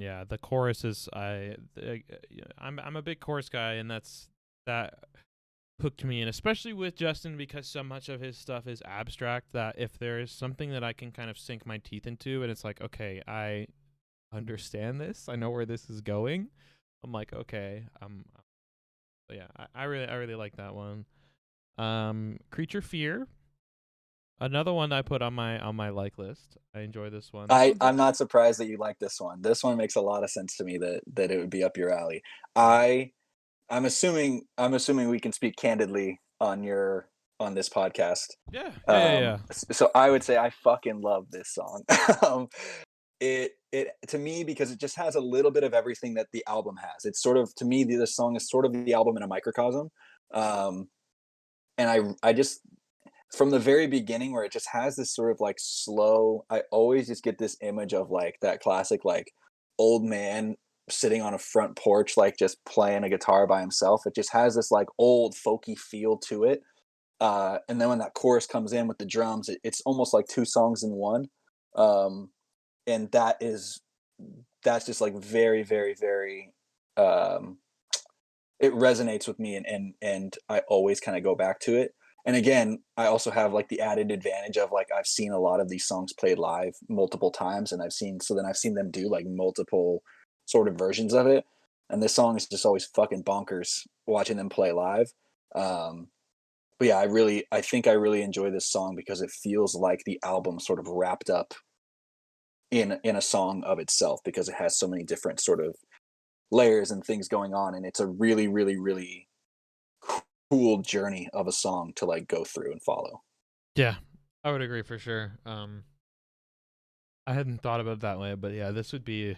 yeah, the chorus is I'm a big chorus guy, and that hooked me in, especially with Justin because so much of his stuff is abstract. That if there is something that I can kind of sink my teeth into, and it's like, okay, I understand this. I know where this is going. I'm like, okay. But yeah, I really like that one. Creature Fear, another one I put on my like list. I enjoy this one. This one's I'm not surprised that you like this one. This one makes a lot of sense to me that it would be up your alley. I'm assuming we can speak candidly on this podcast. yeah. So I would say I fucking love this song. um, it to me because it just has a little bit of everything that the album has. It's sort of to me this song is sort of the album in a microcosm. Um, and I just from the very beginning where it just has this sort of like slow I always just get this image of like that classic like old man sitting on a front porch like just playing a guitar by himself. It just has this like old folky feel to it. And then when that chorus comes in with the drums, it's almost like two songs in one. um, and that's just like very um, it resonates with me, and I always kind of go back to it. And again, I also have like the added advantage of like I've seen a lot of these songs played live multiple times, and I've seen them do like multiple sort of versions of it. and this song is just always fucking bonkers watching them play live. But yeah, I think I really enjoy this song because it feels like the album sort of wrapped up in a song of itself, because it has so many different sort of layers and things going on, and it's a really, really, really cool journey of a song to like go through and follow. Yeah, I would agree for sure. I hadn't thought about it that way, but yeah, this would be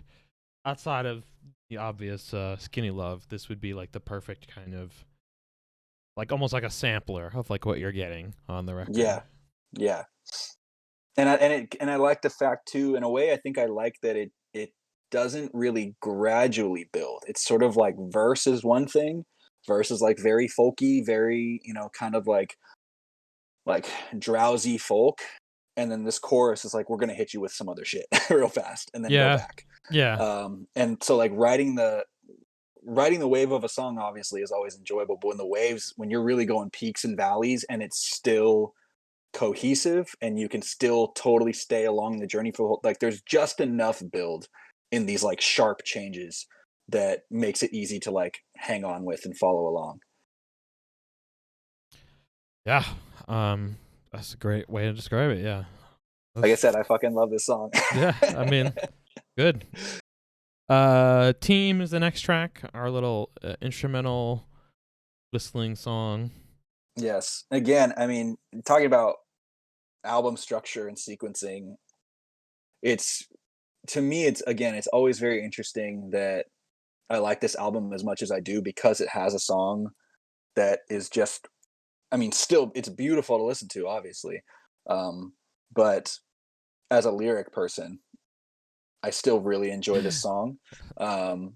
outside of the obvious Skinny Love. This would be like the perfect kind of like almost like a sampler of like what you're getting on the record. Yeah, yeah. And I like the fact too, in a way, I think I like that it doesn't really gradually build. It's sort of like verse is one thing, verse is like very folky, very, kind of like drowsy folk. And then this chorus is like, we're gonna hit you with some other shit real fast and then go Yeah, back. yeah, And so like writing the wave of a song obviously is always enjoyable, but when you're really going peaks and valleys and it's still cohesive and you can still totally stay along the journey for the whole, like there's just enough build in these like sharp changes that makes it easy to like hang on with and follow along. yeah. That's a great way to describe it. Yeah, Like I that's, said, I fucking love this song. yeah. I mean, good. Team is the next track. Our little instrumental whistling song. Yes. Again, I mean, talking about album structure and sequencing, it's to me, it's again, it's always very interesting that I like this album as much as I do because it has a song that is just, I mean, still, it's beautiful to listen to, obviously. But as a lyric person, I still really enjoy this song. Um,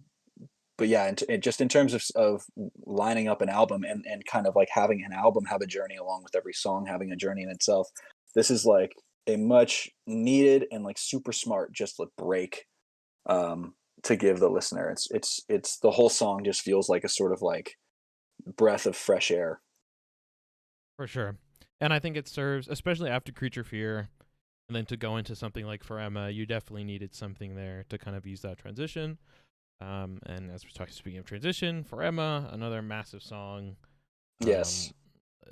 but yeah, and just in terms of lining up an album and kind of like having an album have a journey along with every song having a journey in itself, this is like a much needed and like super smart just like break to give the listener. It's the whole song just feels like a sort of like breath of fresh air. For sure. And I think it serves, especially after Creature Fear, and then to go into something like For Emma, you definitely needed something there to kind of use that transition. And as we're talking, speaking of transition, For Emma, another massive song. Yes,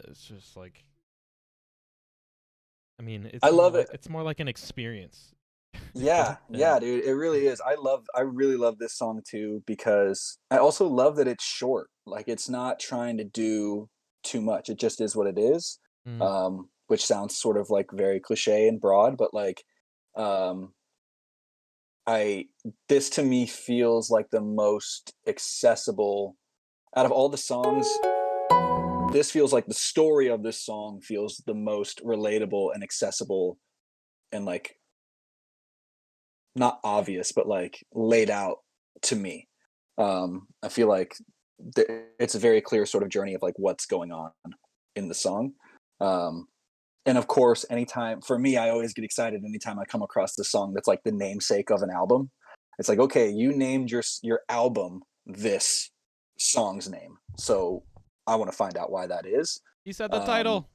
It's just like, I mean, I love it. it's more like an experience. Yeah, yeah, and dude, it really is. I really love this song too because I also love that it's short. Like it's not trying to do too much. It just is what it is. mm, Which sounds sort of like very cliche and broad, but like um I this to me feels like the most accessible out of all the songs. This feels like the story of this song feels the most relatable and accessible and like not obvious, but like laid out to me. I feel like it's a very clear sort of journey of like what's going on in the song. Um, and of course, anytime for me, I always get excited anytime I come across the song that's like the namesake of an album. It's like, okay, you named your album this song's name, so I want to find out why that is. he said the Um, title.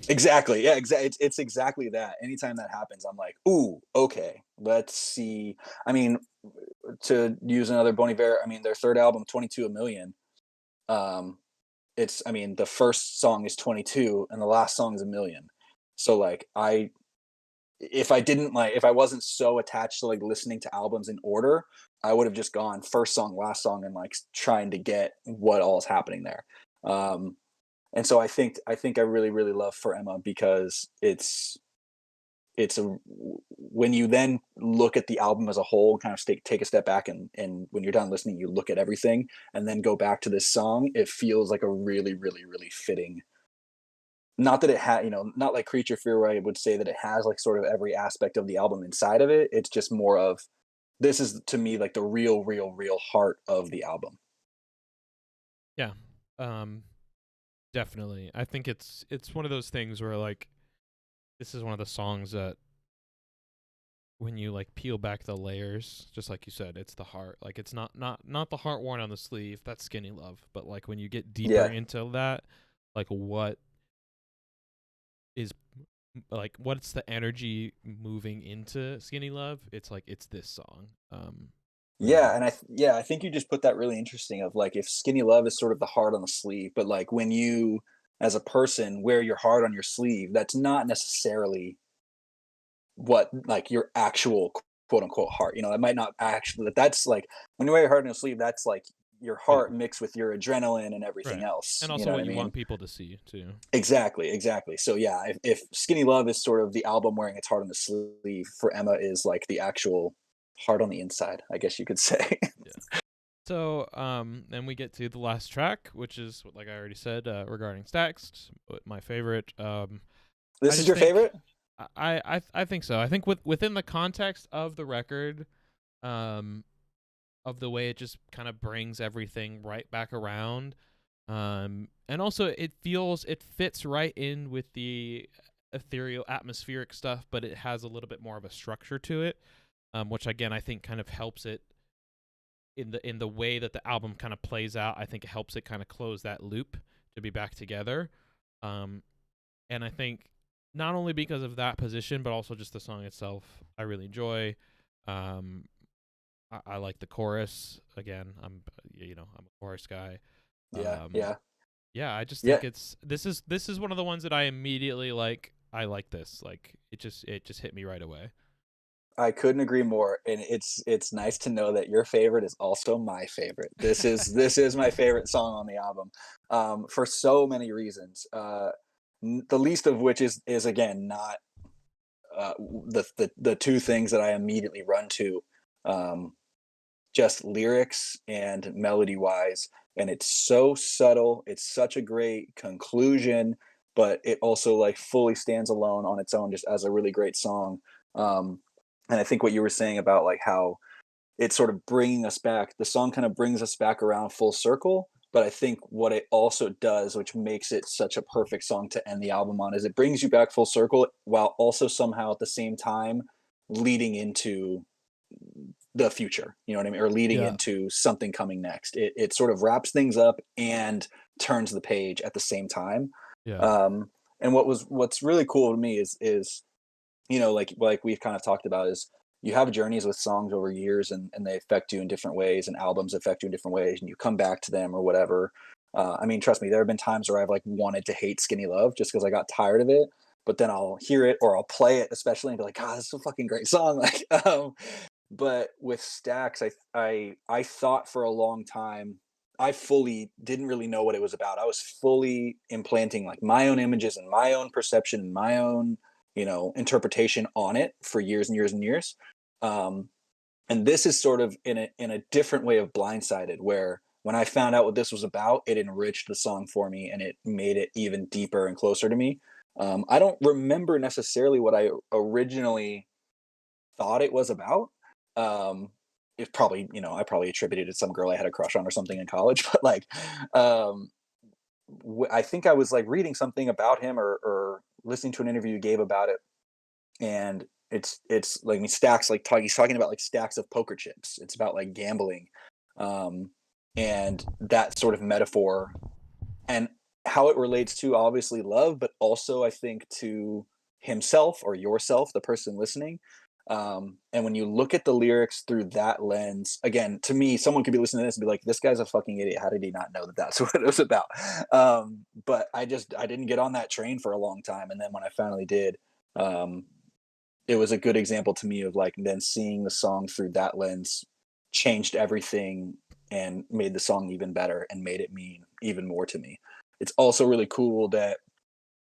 Exactly. Yeah, it's exactly that. Anytime that happens, I'm like, "Ooh, okay. Let's see." I mean, to use another Bon Iver, I mean, their third album, 22 a Million, um, it's I mean, the first song is 22 and the last song is a million. So like if I wasn't so attached to like listening to albums in order, I would have just gone first song, last song and like trying to get what all is happening there. Um, and so I think I really really love For Emma because it's a when you then look at the album as a whole, kind of take a step back and when you're done listening, you look at everything and then go back to this song. It feels like a really really really fitting. Not that it had, not like Creature Fear, where I would say that it has like sort of every aspect of the album inside of it. It's just more of this is to me like the real, real, real heart of the album. Yeah. Um, definitely. I think it's one of those things where like this is one of the songs that when you like peel back the layers, just like you said, it's the heart. Like it's not the heart worn on the sleeve. That's Skinny Love. But like when you get deeper Yeah, into that, like what is like what's the energy moving into Skinny Love? It's like it's this song. Yeah, and I think you just put that really interesting of like if Skinny Love is sort of the heart on the sleeve, but like when you as a person wear your heart on your sleeve, that's not necessarily what like your actual quote unquote heart. You know, that might not actually that's like when you wear your heart on your sleeve, that's like your Yeah. heart mixed with your adrenaline and everything Right. else. And You also know what what I you want mean? people to see too. Exactly, exactly. So yeah, if Skinny Love is sort of the album wearing its heart on the sleeve, for Emma is like the actual heart on the inside, I guess you could say. Yeah. So, then we get to the last track, which is like I already said, regarding Stax, my favorite. I This is just your think favorite? I think so. I think within the context of the record, um, of the way it just kind of brings everything right back around, and also it fits right in with the ethereal atmospheric stuff, but it has a little bit more of a structure to it, which again I think kind of helps it in the way that the album kind of plays out. I think it helps it kind of close that loop to be back together. Um, and I think not only because of that position, but also just the song itself, I really enjoy. Um, I like the chorus. Again, I'm a chorus guy. Yeah, Um, yeah. yeah, I just Yeah, think this is one of the ones that I immediately like. I like this. Like it just hit me right away. I couldn't agree more, and it's nice to know that your favorite is also my favorite. This is my favorite song on the album, for so many reasons. The least of which is again not the two things that I immediately run to, um, just lyrics and melody wise, and it's so subtle. It's such a great conclusion, but it also like fully stands alone on its own, just as a really great song. Um, and I think what you were saying about like how it's sort of bringing us back. The song kind of brings us back around full circle. But I think what it also does, which makes it such a perfect song to end the album on, is it brings you back full circle while also somehow at the same time leading into the future. You know what I mean? Or leading Yeah. into something coming next. It sort of wraps things up and turns the page at the same time. Yeah. Um, and what's really cool to me is like we've kind of talked about is you have journeys with songs over years and they affect you in different ways and albums affect you in different ways and you come back to them or whatever. I mean, trust me, there have been times where I've like wanted to hate Skinny Love just because I got tired of it, but then I'll hear it or I'll play it especially and be like, God, this is a fucking great song. Like, but with Stax, I thought for a long time I fully didn't really know what it was about. I was fully implanting like my own images and my own perception and my own interpretation on it for years and years and years. Um, and this is sort of in a different way of blindsided, where when I found out what this was about, it enriched the song for me and it made it even deeper and closer to me. I don't remember necessarily what I originally thought it was about. Um, it probably, I probably attributed it to some girl I had a crush on or something in college, but like, um, I think I was like reading something about him or listening to an interview he gave about it, and it's like stacks like he's talking about like stacks of poker chips. It's about like gambling, um, and that sort of metaphor and how it relates to obviously love, but also I think to himself or yourself, the person listening. And when you look at the lyrics through that lens, again, to me, someone could be listening to this and be like, "This guy's a fucking idiot. How did he not know that that's what it was about?" But I didn't get on that train for a long time, and then when I finally did, um, it was a good example to me of like then seeing the song through that lens changed everything and made the song even better and made it mean even more to me. It's also really cool that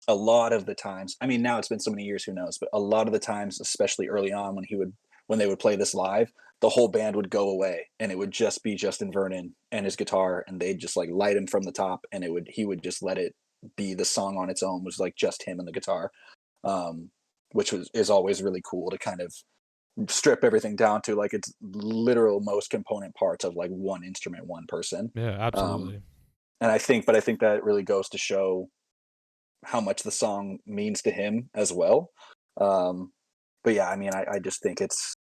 a lot of the times, I mean, now it's been so many years, who knows, but a lot of the times, especially early on when they would play this live, the whole band would go away and it would just be Justin Vernon and his guitar and they'd just like light him from the top and he would just let it be the song on its own, was like just him and the guitar. Um, which is always really cool to kind of strip everything down to like its literal most component parts of like one instrument, one person. Yeah, Um, absolutely. and I think that really goes to show how much the song means to him as well. Um, but yeah, I mean, I just think it's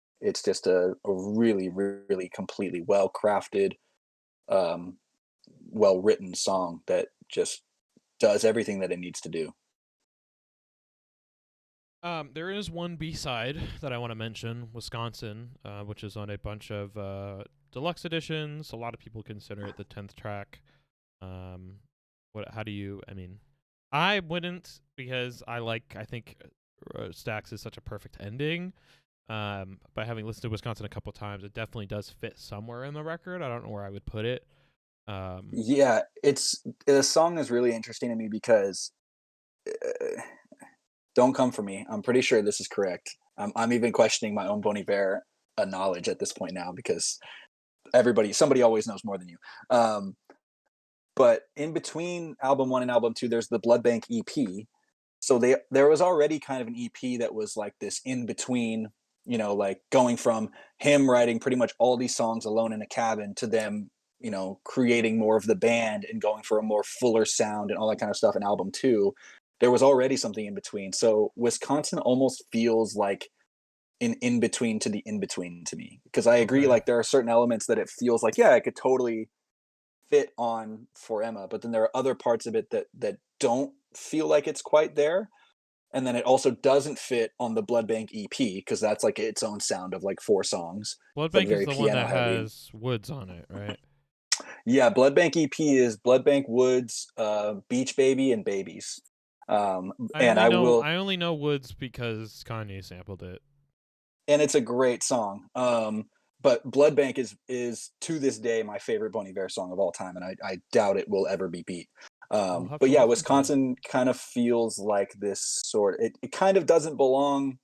just a really, really completely well crafted, um, well written song that just does everything that it needs to do. There is one B side that I want to mention, Wisconsin, which is on a bunch of deluxe editions. A lot of people consider it the 10th track. How do you? I mean, I wouldn't, because I think Stacks is such a perfect ending. By having listened to Wisconsin a couple times, it definitely does fit somewhere in the record. I don't know where I would put it. Yeah, the song is really interesting to me because don't come for me. I'm pretty sure this is correct. I'm even questioning my own Bon Iver knowledge at this point now because somebody always knows more than you. But in between album 1 and album 2, there's the Blood Bank EP. So there was already kind of an EP that was like this in between, like going from him writing pretty much all these songs alone in a cabin to them, creating more of the band and going for a more fuller sound and all that kind of stuff in album 2. There was already something in between. So Wisconsin almost feels like an in between to the in between to me, because I agree, Okay. like there are certain elements that it feels like, yeah, I could totally fit on for Emma, but then there are other parts of it that don't feel like it's quite there. And then it also doesn't fit on the Blood Bank EP because that's like its own sound of like 4 songs. Blood It's like Bank is very the one piano that heavy. has Woods on it, right? Yeah, Blood Bank EP is Blood Bank Woods, Beach Baby, and Babies. And I only know Woods because Kanye sampled it. and it's a great song. But Blood Bank is to this day my favorite Bon Iver song of all time, and I doubt it will ever be beat. I'll have But to yeah, listen to it. Wisconsin kind of feels like this it kind of doesn't belong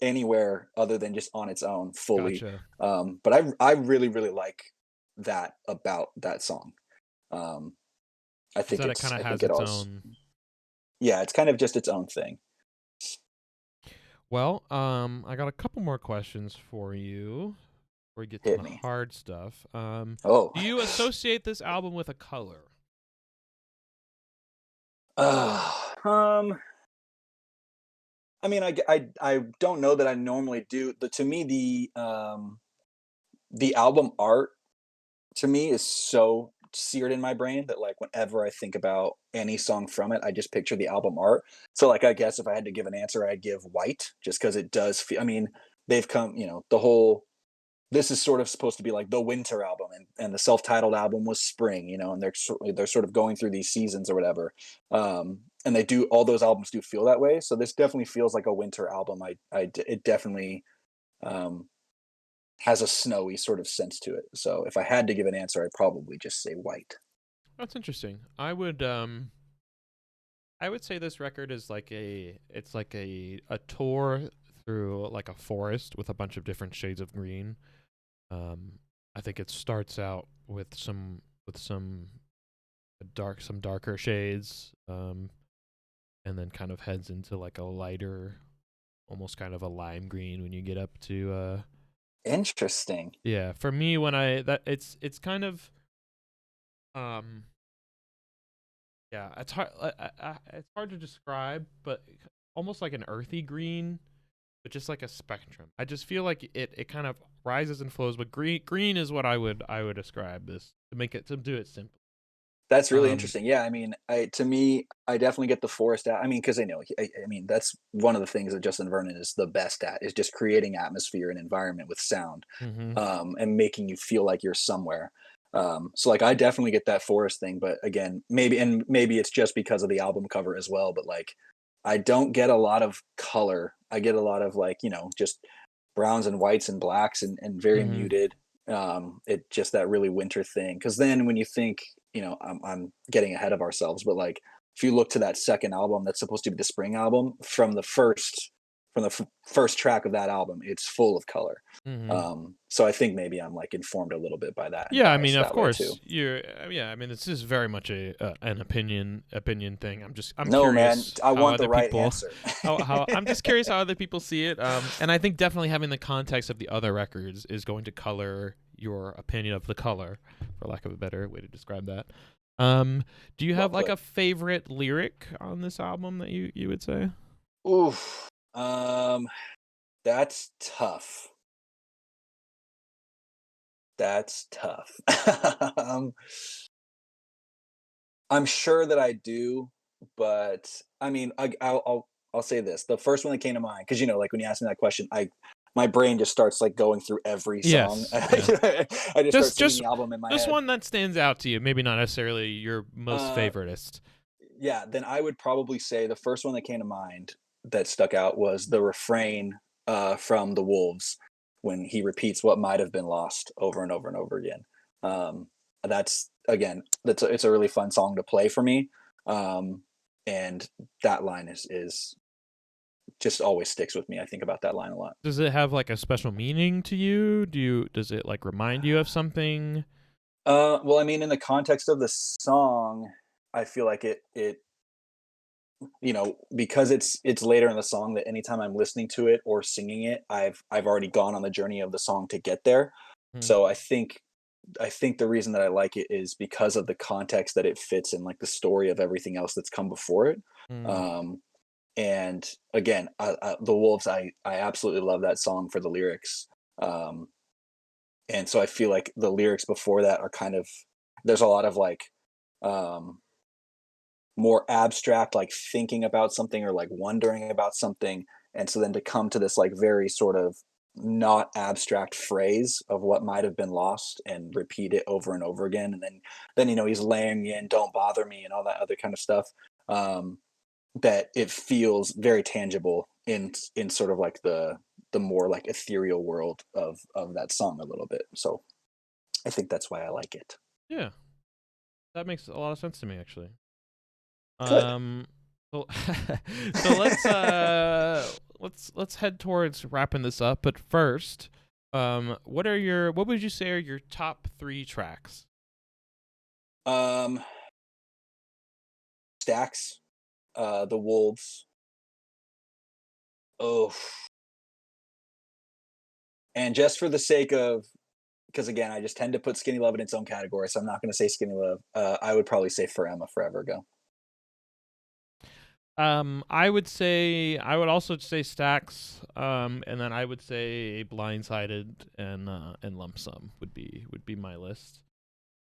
anywhere other than just on its own fully. Gotcha. But I really, really like that about that song. Um, Is that it kind of I think has it its always, own. yeah, it's kind of just its own thing. Well, I got a couple more questions for you before we get to Hit the me. hard stuff. Oh, Do you associate this album with a color? um, I mean, I don't know that I normally do. To me, the album art to me is so seared in my brain that like whenever I think about any song from it, I just picture the album art. So like I guess if I had to give an answer, I'd give White, just because it does feel. I mean, they've come, the whole. This is sort of supposed to be like the winter album, and the self-titled album was spring, and they're sort of going through these seasons or whatever. And they do, all those albums do feel that way. So this definitely feels like a winter album. It definitely um, has a snowy sort of sense to it. So if I had to give an answer, I'd probably just say White. That's interesting. I would say this record is like a tour through like a forest with a bunch of different shades of green. Um, I think it starts out with some darker shades, and then kind of heads into like a lighter, almost kind of a lime green when you get up to Interesting. yeah. For me, when I that it's kind of um yeah, it's hard to describe, but almost like an earthy green, but just like a spectrum. I just feel like it kind of rises and flows, but green is what I would describe this to do it simple. That's really Um, interesting. Yeah, I mean, to me, I definitely get the forest at. I mean, because I know, I mean, that's one of the things that Justin Vernon is the best at, is just creating atmosphere and environment with sound, mm-hmm, and making you feel like you're somewhere. So like, I definitely get that forest thing, but again, maybe it's just because of the album cover as well. But like, I don't get a lot of color. I get a lot of like, just browns and whites and blacks and very mm-hmm, muted. It just that really winter thing. Because then when you think, I'm getting ahead of ourselves, but like if you look to that second album that's supposed to be the spring album, from the first track of that album, it's full of color. mm-hmm. So I think maybe I'm like informed a little bit by that and Yeah, I mean, biased of that way too. course, you're. Yeah, I mean, this is very much a an opinion thing. I'm No, man, curious I how want the other right people, answer. how I'm just curious how other people see it. And I think definitely having the context of the other records is going to color your opinion of the color, for lack of a better way to describe that. Do you Well have like put. a favorite lyric on this album that you would say? Oof. That's tough. That's tough. um, I'm sure that I do, but I mean, I'll say this: the first one that came to mind, because like when you asked me that question, my brain just starts like going through every song. Yes. Yeah. I just start Just singing the album in my just head. one that stands out to you. Maybe not necessarily your most Uh, favoritist. yeah, then I would probably say the first one that came to mind that stuck out was the refrain from the Wolves when he repeats what might have been lost over and over and over again. Um, that's again, it's a really fun song to play for me, and that line is just always sticks with me. I think about that line a lot. Does it have like a special meaning to you? Does it like remind you of something? Well, I mean, in the context of the song, I feel like it because it's later in the song that anytime I'm listening to it or singing it, I've already gone on the journey of the song to get there. Hmm. So I think the reason that I like it is because of the context that it fits in, like the story of everything else that's come before it. Hmm. Um, and again, the Wolves, I absolutely love that song for the lyrics. Um, and so I feel like the lyrics before that are kind of there's a lot of like um, more abstract, like thinking about something or like wondering about something. And so then to come to this like very sort of not abstract phrase of what might have been lost and repeat it over and over again. And then he's laying in "Don't Bother Me" and all that other kind of stuff. Um, that it feels very tangible in sort of like the more like ethereal world of that song a little bit. So I think that's why I like it. Yeah, that makes a lot of sense to me actually. Good. Um, so, so let's head towards wrapping this up. But first, what would you say are your top 3 tracks? um Stacks, the Wolves. Oh, and just for the sake of, because again, I just tend to put Skinny Love in its own category, so I'm not going to say Skinny Love. I would probably say For Emma Forever Ago. I would also say Stacks, and then I would say Blindsided and Lump Sum would be my list.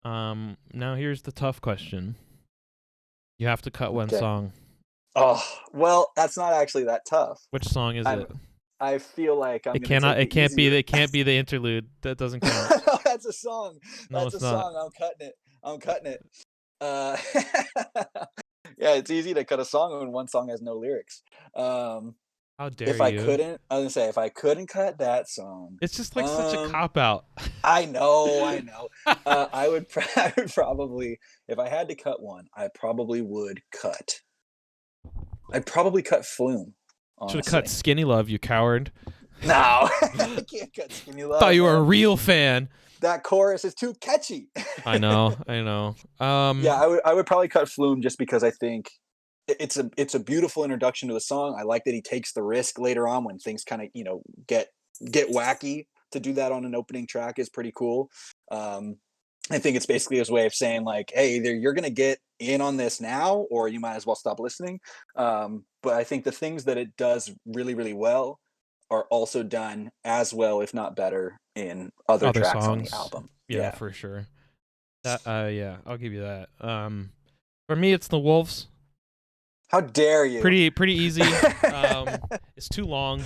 Now here's the tough question. You have to cut one Okay. song. Oh, well, that's not actually that tough. Which song is I'm. it? I feel like I'm It going to cannot. take the easy. It can't be the interlude. That doesn't count. No, that's a song. No, That's it's a not. song. I'm cutting it. I'm cutting it. Uh, yeah, it's easy to cut a song when one song has no lyrics. Um, How dare if I you? couldn't, I was gonna say if I couldn't cut that song, It's just like such a um, cop out. I know, I know. I would, I would probably, if I had to cut one, I probably would cut. I'd probably cut Flume, Should have cut honestly. Skinny Love, you coward. No, I can't cut Skinny Thought Love, you were a man. real fan. That chorus is too catchy. I know, I know. Yeah, I would probably cut Flume just because I think it's a beautiful introduction to the song. I like that he takes the risk later on when things kind of get wacky. To do that on an opening track is pretty cool. Um, I think it's basically his way of saying like, hey, either you're gonna get in on this now, or you might as well stop listening. But I think the things that it does really really well are also done as well, if not better, in other Other tracks on the songs. album. Yeah, Yeah. for sure. That yeah, I'll give you that. For me it's the Wolves. How dare you? Pretty easy. It's too long.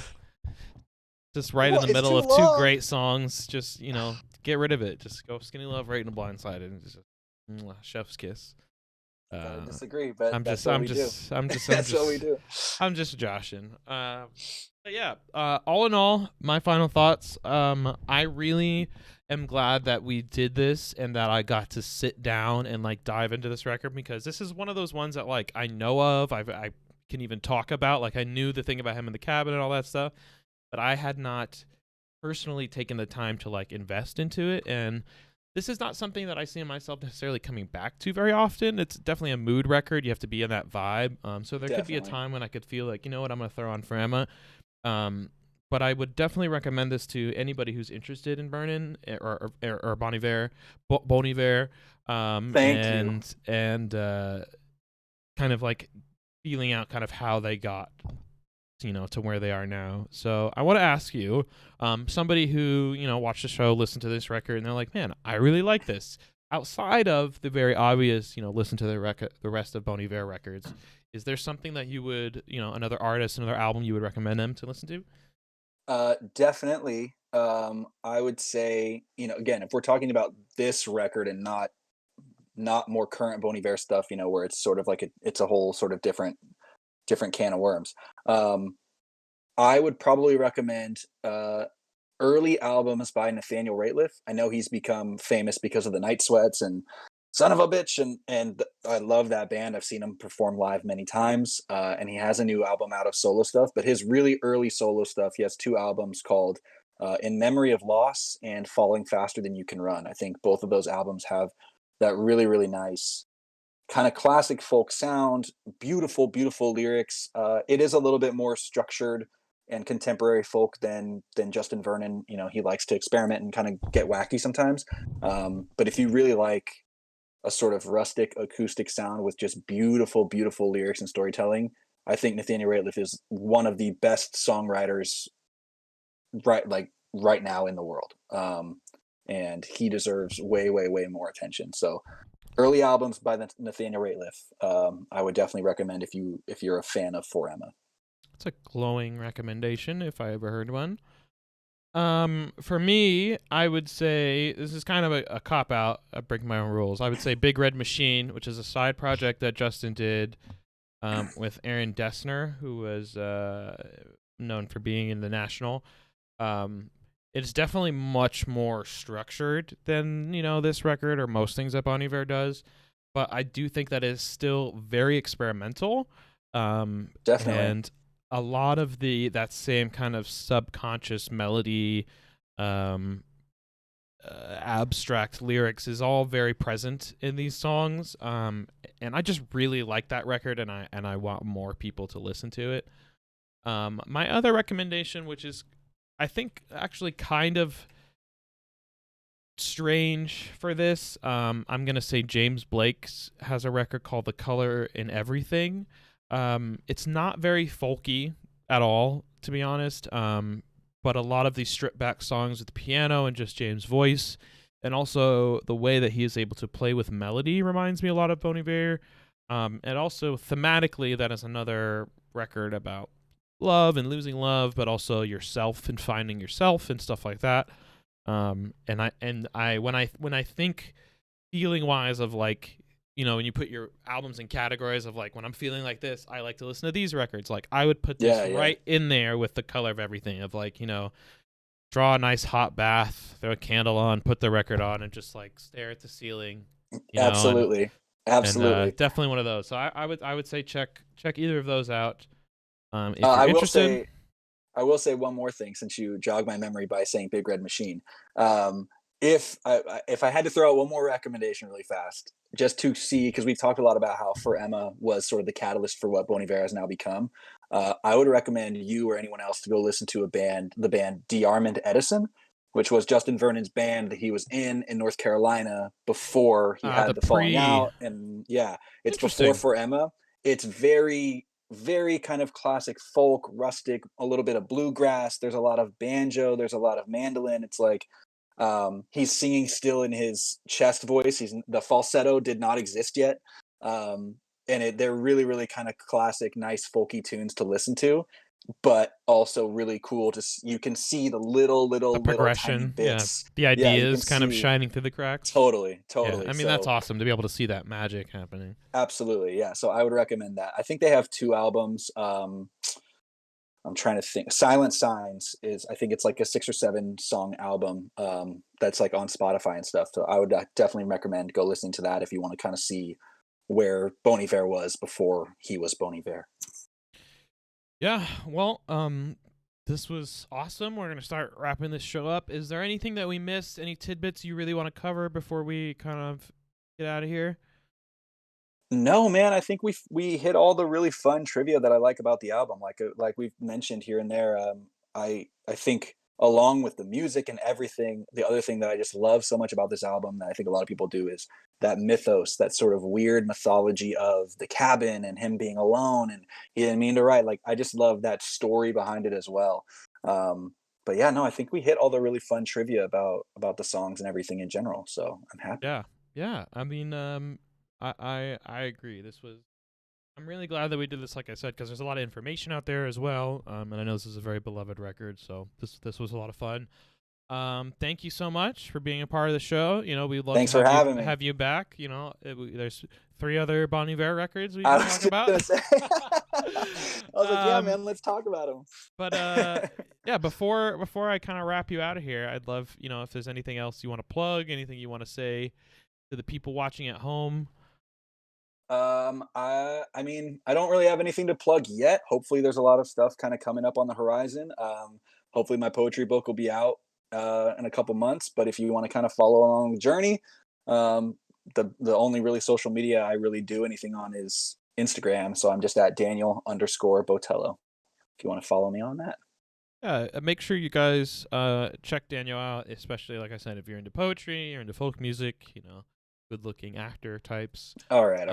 Just right in Well, the it's middle too of 2 long. great songs. Just, get rid of it. Just go Skinny Love right in the Blindsided and just chef's kiss. I disagree, but I'm that's just what I'm we do. just I'm just I'm That's what we just do. I'm just joshing. But yeah, all in all, my final thoughts. I really am glad that we did this and that I got to sit down and like dive into this record, because this is one of those ones that like I know of. I can even talk about. Like I knew the thing about him in the cabin and all that stuff, but I had not personally taken the time to like invest into it. And this is not something that I see myself necessarily coming back to very often. It's definitely a mood record. You have to be in that vibe. So there could be a Definitely. time when I could feel like, you know what, I'm going to throw on for Emma. But I would definitely recommend this to anybody who's interested in Burnin' or Bon Iver, Bon Iver, Thank you. and kind of like feeling out kind of how they got to where they are now. So I want to ask you, somebody who watched the show, listened to this record, and they're like, man, I really like this. Outside of the very obvious, listen to the rest of Bon Iver records, is there something that you would, another artist, another album you would recommend them to listen to? Definitely. I would say, again, if we're talking about this record and not more current Bon Iver stuff, where it's sort of like it's a whole sort of different can of worms. Um, I would probably recommend early albums by Nathaniel Rateliff. I know he's become famous because of the Night Sweats and Son of a Bitch, and I love that band. I've seen him perform live many times, and he has a new album out of solo stuff. But his really early solo stuff, he has two albums called "In Memory of Loss" and "Falling Faster Than You Can Run." I think both of those albums have that really really nice kind of classic folk sound, beautiful, beautiful lyrics. It is a little bit more structured and contemporary folk than Justin Vernon. He likes to experiment and kind of get wacky sometimes. But if you really like a sort of rustic acoustic sound with just beautiful, beautiful lyrics and storytelling, I think Nathaniel Rateliff is one of the best songwriters right now in the world. And he deserves way, way, way more attention. So early albums by Nathaniel Rateliff, I would definitely recommend if you're a fan of For Emma. It's a glowing recommendation if I ever heard one. For me, I would say this is kind of a cop out. I break my own rules. I would say Big Red Machine, which is a side project that Justin did with Aaron Dessner, who was known for being in the National. It's definitely much more structured than this record or most things that Bon Iver does, but I do think that is still very experimental. Definitely. And a lot of that same kind of subconscious melody, um, abstract lyrics is all very present in these songs. And I just really like that record, and I want more people to listen to it. My other recommendation, which is I think actually kind of strange for this, I'm gonna say James Blake's has a record called "The Color in Everything." It's not very folky at all, to be honest. But a lot of these stripped back songs with the piano and just James' voice, and also the way that he is able to play with melody reminds me a lot of Bon Iver. And also thematically, that is another record about love and losing love, but also yourself and finding yourself and stuff like that. And I when I think feeling wise of like, when you put your albums in categories of like, when I'm feeling like this, I like to listen to these records. Like I would put this Yeah, yeah. right in there with The Color of Everything of like, draw a nice hot bath, throw a candle on, put the record on, and just like stare at the ceiling, and Absolutely. Absolutely. definitely one of those. So I would say check either of those out. If you're I will interested. say I will say one more thing since you jogged my memory by saying Big Red Machine. Um, if I had to throw out one more recommendation really fast, just to see, because we've talked a lot about how For Emma was sort of the catalyst for what Bon Iver has now become. I would recommend you or anyone else to go listen to the band De Armand Edison, which was Justin Vernon's band that he was in North Carolina before he The had the falling pre out. And yeah, it's before Interesting. For Emma. It's very very kind of classic folk, rustic, a little bit of bluegrass. There's a lot of banjo. There's a lot of mandolin. It's like he's singing still in his chest voice. The falsetto did not exist yet, and they're really, really kind of classic, nice folky tunes to listen to. But also really cool to you can see the little, The little, little tiny progression, yeah, bits. the Yeah, you can ideas kind of see shining through the cracks. totally, Yeah, totally. I mean that's So awesome to be able to see that magic happening. absolutely, yeah. So I would recommend that. I think they have two albums. I'm trying to think. Silent Signs is, I think it's like a 6 or 7 song album that's like on Spotify and stuff. So I would definitely recommend go listening to that if you want to kind of see where Bon Iver was before he was Bon Iver. Yeah, well, this was awesome. We're gonna start wrapping this show up. Is there anything that we missed? Any tidbits you really want to cover before we kind of get out of here? No, man, I think we hit all the really fun trivia that I like about the album. Like we've mentioned here and there. I think along with the music and everything, the other thing that I just love so much about this album that I think a lot of people do is that mythos, that sort of weird mythology of the cabin and him being alone and he didn't mean to write. Like I just love that story behind it as well. But yeah, no, I think we hit all the really fun trivia about the songs and everything in general. So I'm happy. Yeah, yeah. I mean, I agree. This was I'm really glad that we did this, like I said, because there's a lot of information out there as well, and I know this is a very beloved record, so this was a lot of fun. Thank you so much for being a part of the show. You know, we'd love Thanks to for having me. have you back. You know, there's 3 other Bon Iver records we I can was talk about. gonna say. I was like, yeah, man, let's talk about them. But yeah, before I kind of wrap you out of here, I'd love, you know, if there's anything else you want to plug, anything you want to say to the people watching at home. I mean, I don't really have anything to plug yet. Hopefully, there's a lot of stuff kind of coming up on the horizon. Hopefully, my poetry book will be out in a couple months. But if you want to kind of follow along the journey, the only really social media I really do anything on is Instagram. So I'm just at Daniel_Botello. If you want to follow me on that. Yeah, make sure you guys check Daniel out, especially, like I said, if you're into poetry, you're into folk music, you know, good-looking actor types. All right.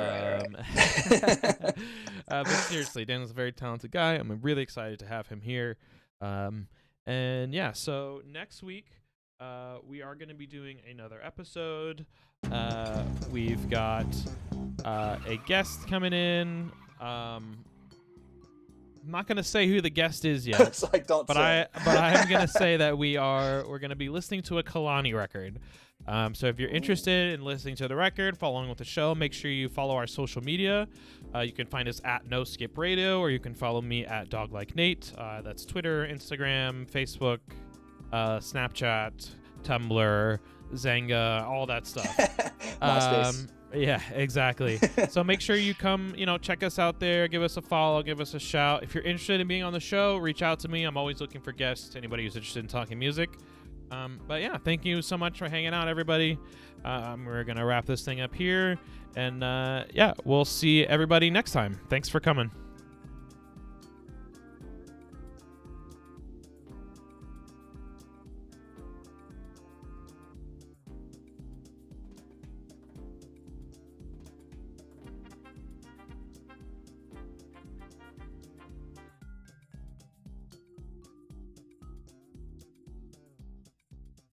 But seriously, Daniel's a very talented guy. I'm really excited to have him here. And yeah, so next week we are going to be doing another episode. We've got a guest coming in. I'm not gonna say who the guest is yet. It's like, don't but say. I am gonna say that we're gonna be listening to a KEHLANI record. So if you're interested in listening to the record, following with the show, make sure you follow our social media. You can find us at No Skip Radio, or you can follow me at Dog Like Nate. That's Twitter, Instagram, Facebook, Snapchat, Tumblr, Zanga, all that stuff. MySpace. Yeah, exactly. So make sure you come, you know, check us out there, give us a follow, give us a shout. If you're interested in being on the show, reach out to me. I'm always looking for guests, anybody who's interested in talking music. But yeah, thank you so much for hanging out, everybody. We're going to wrap this thing up here. And yeah, we'll see everybody next time. Thanks for coming.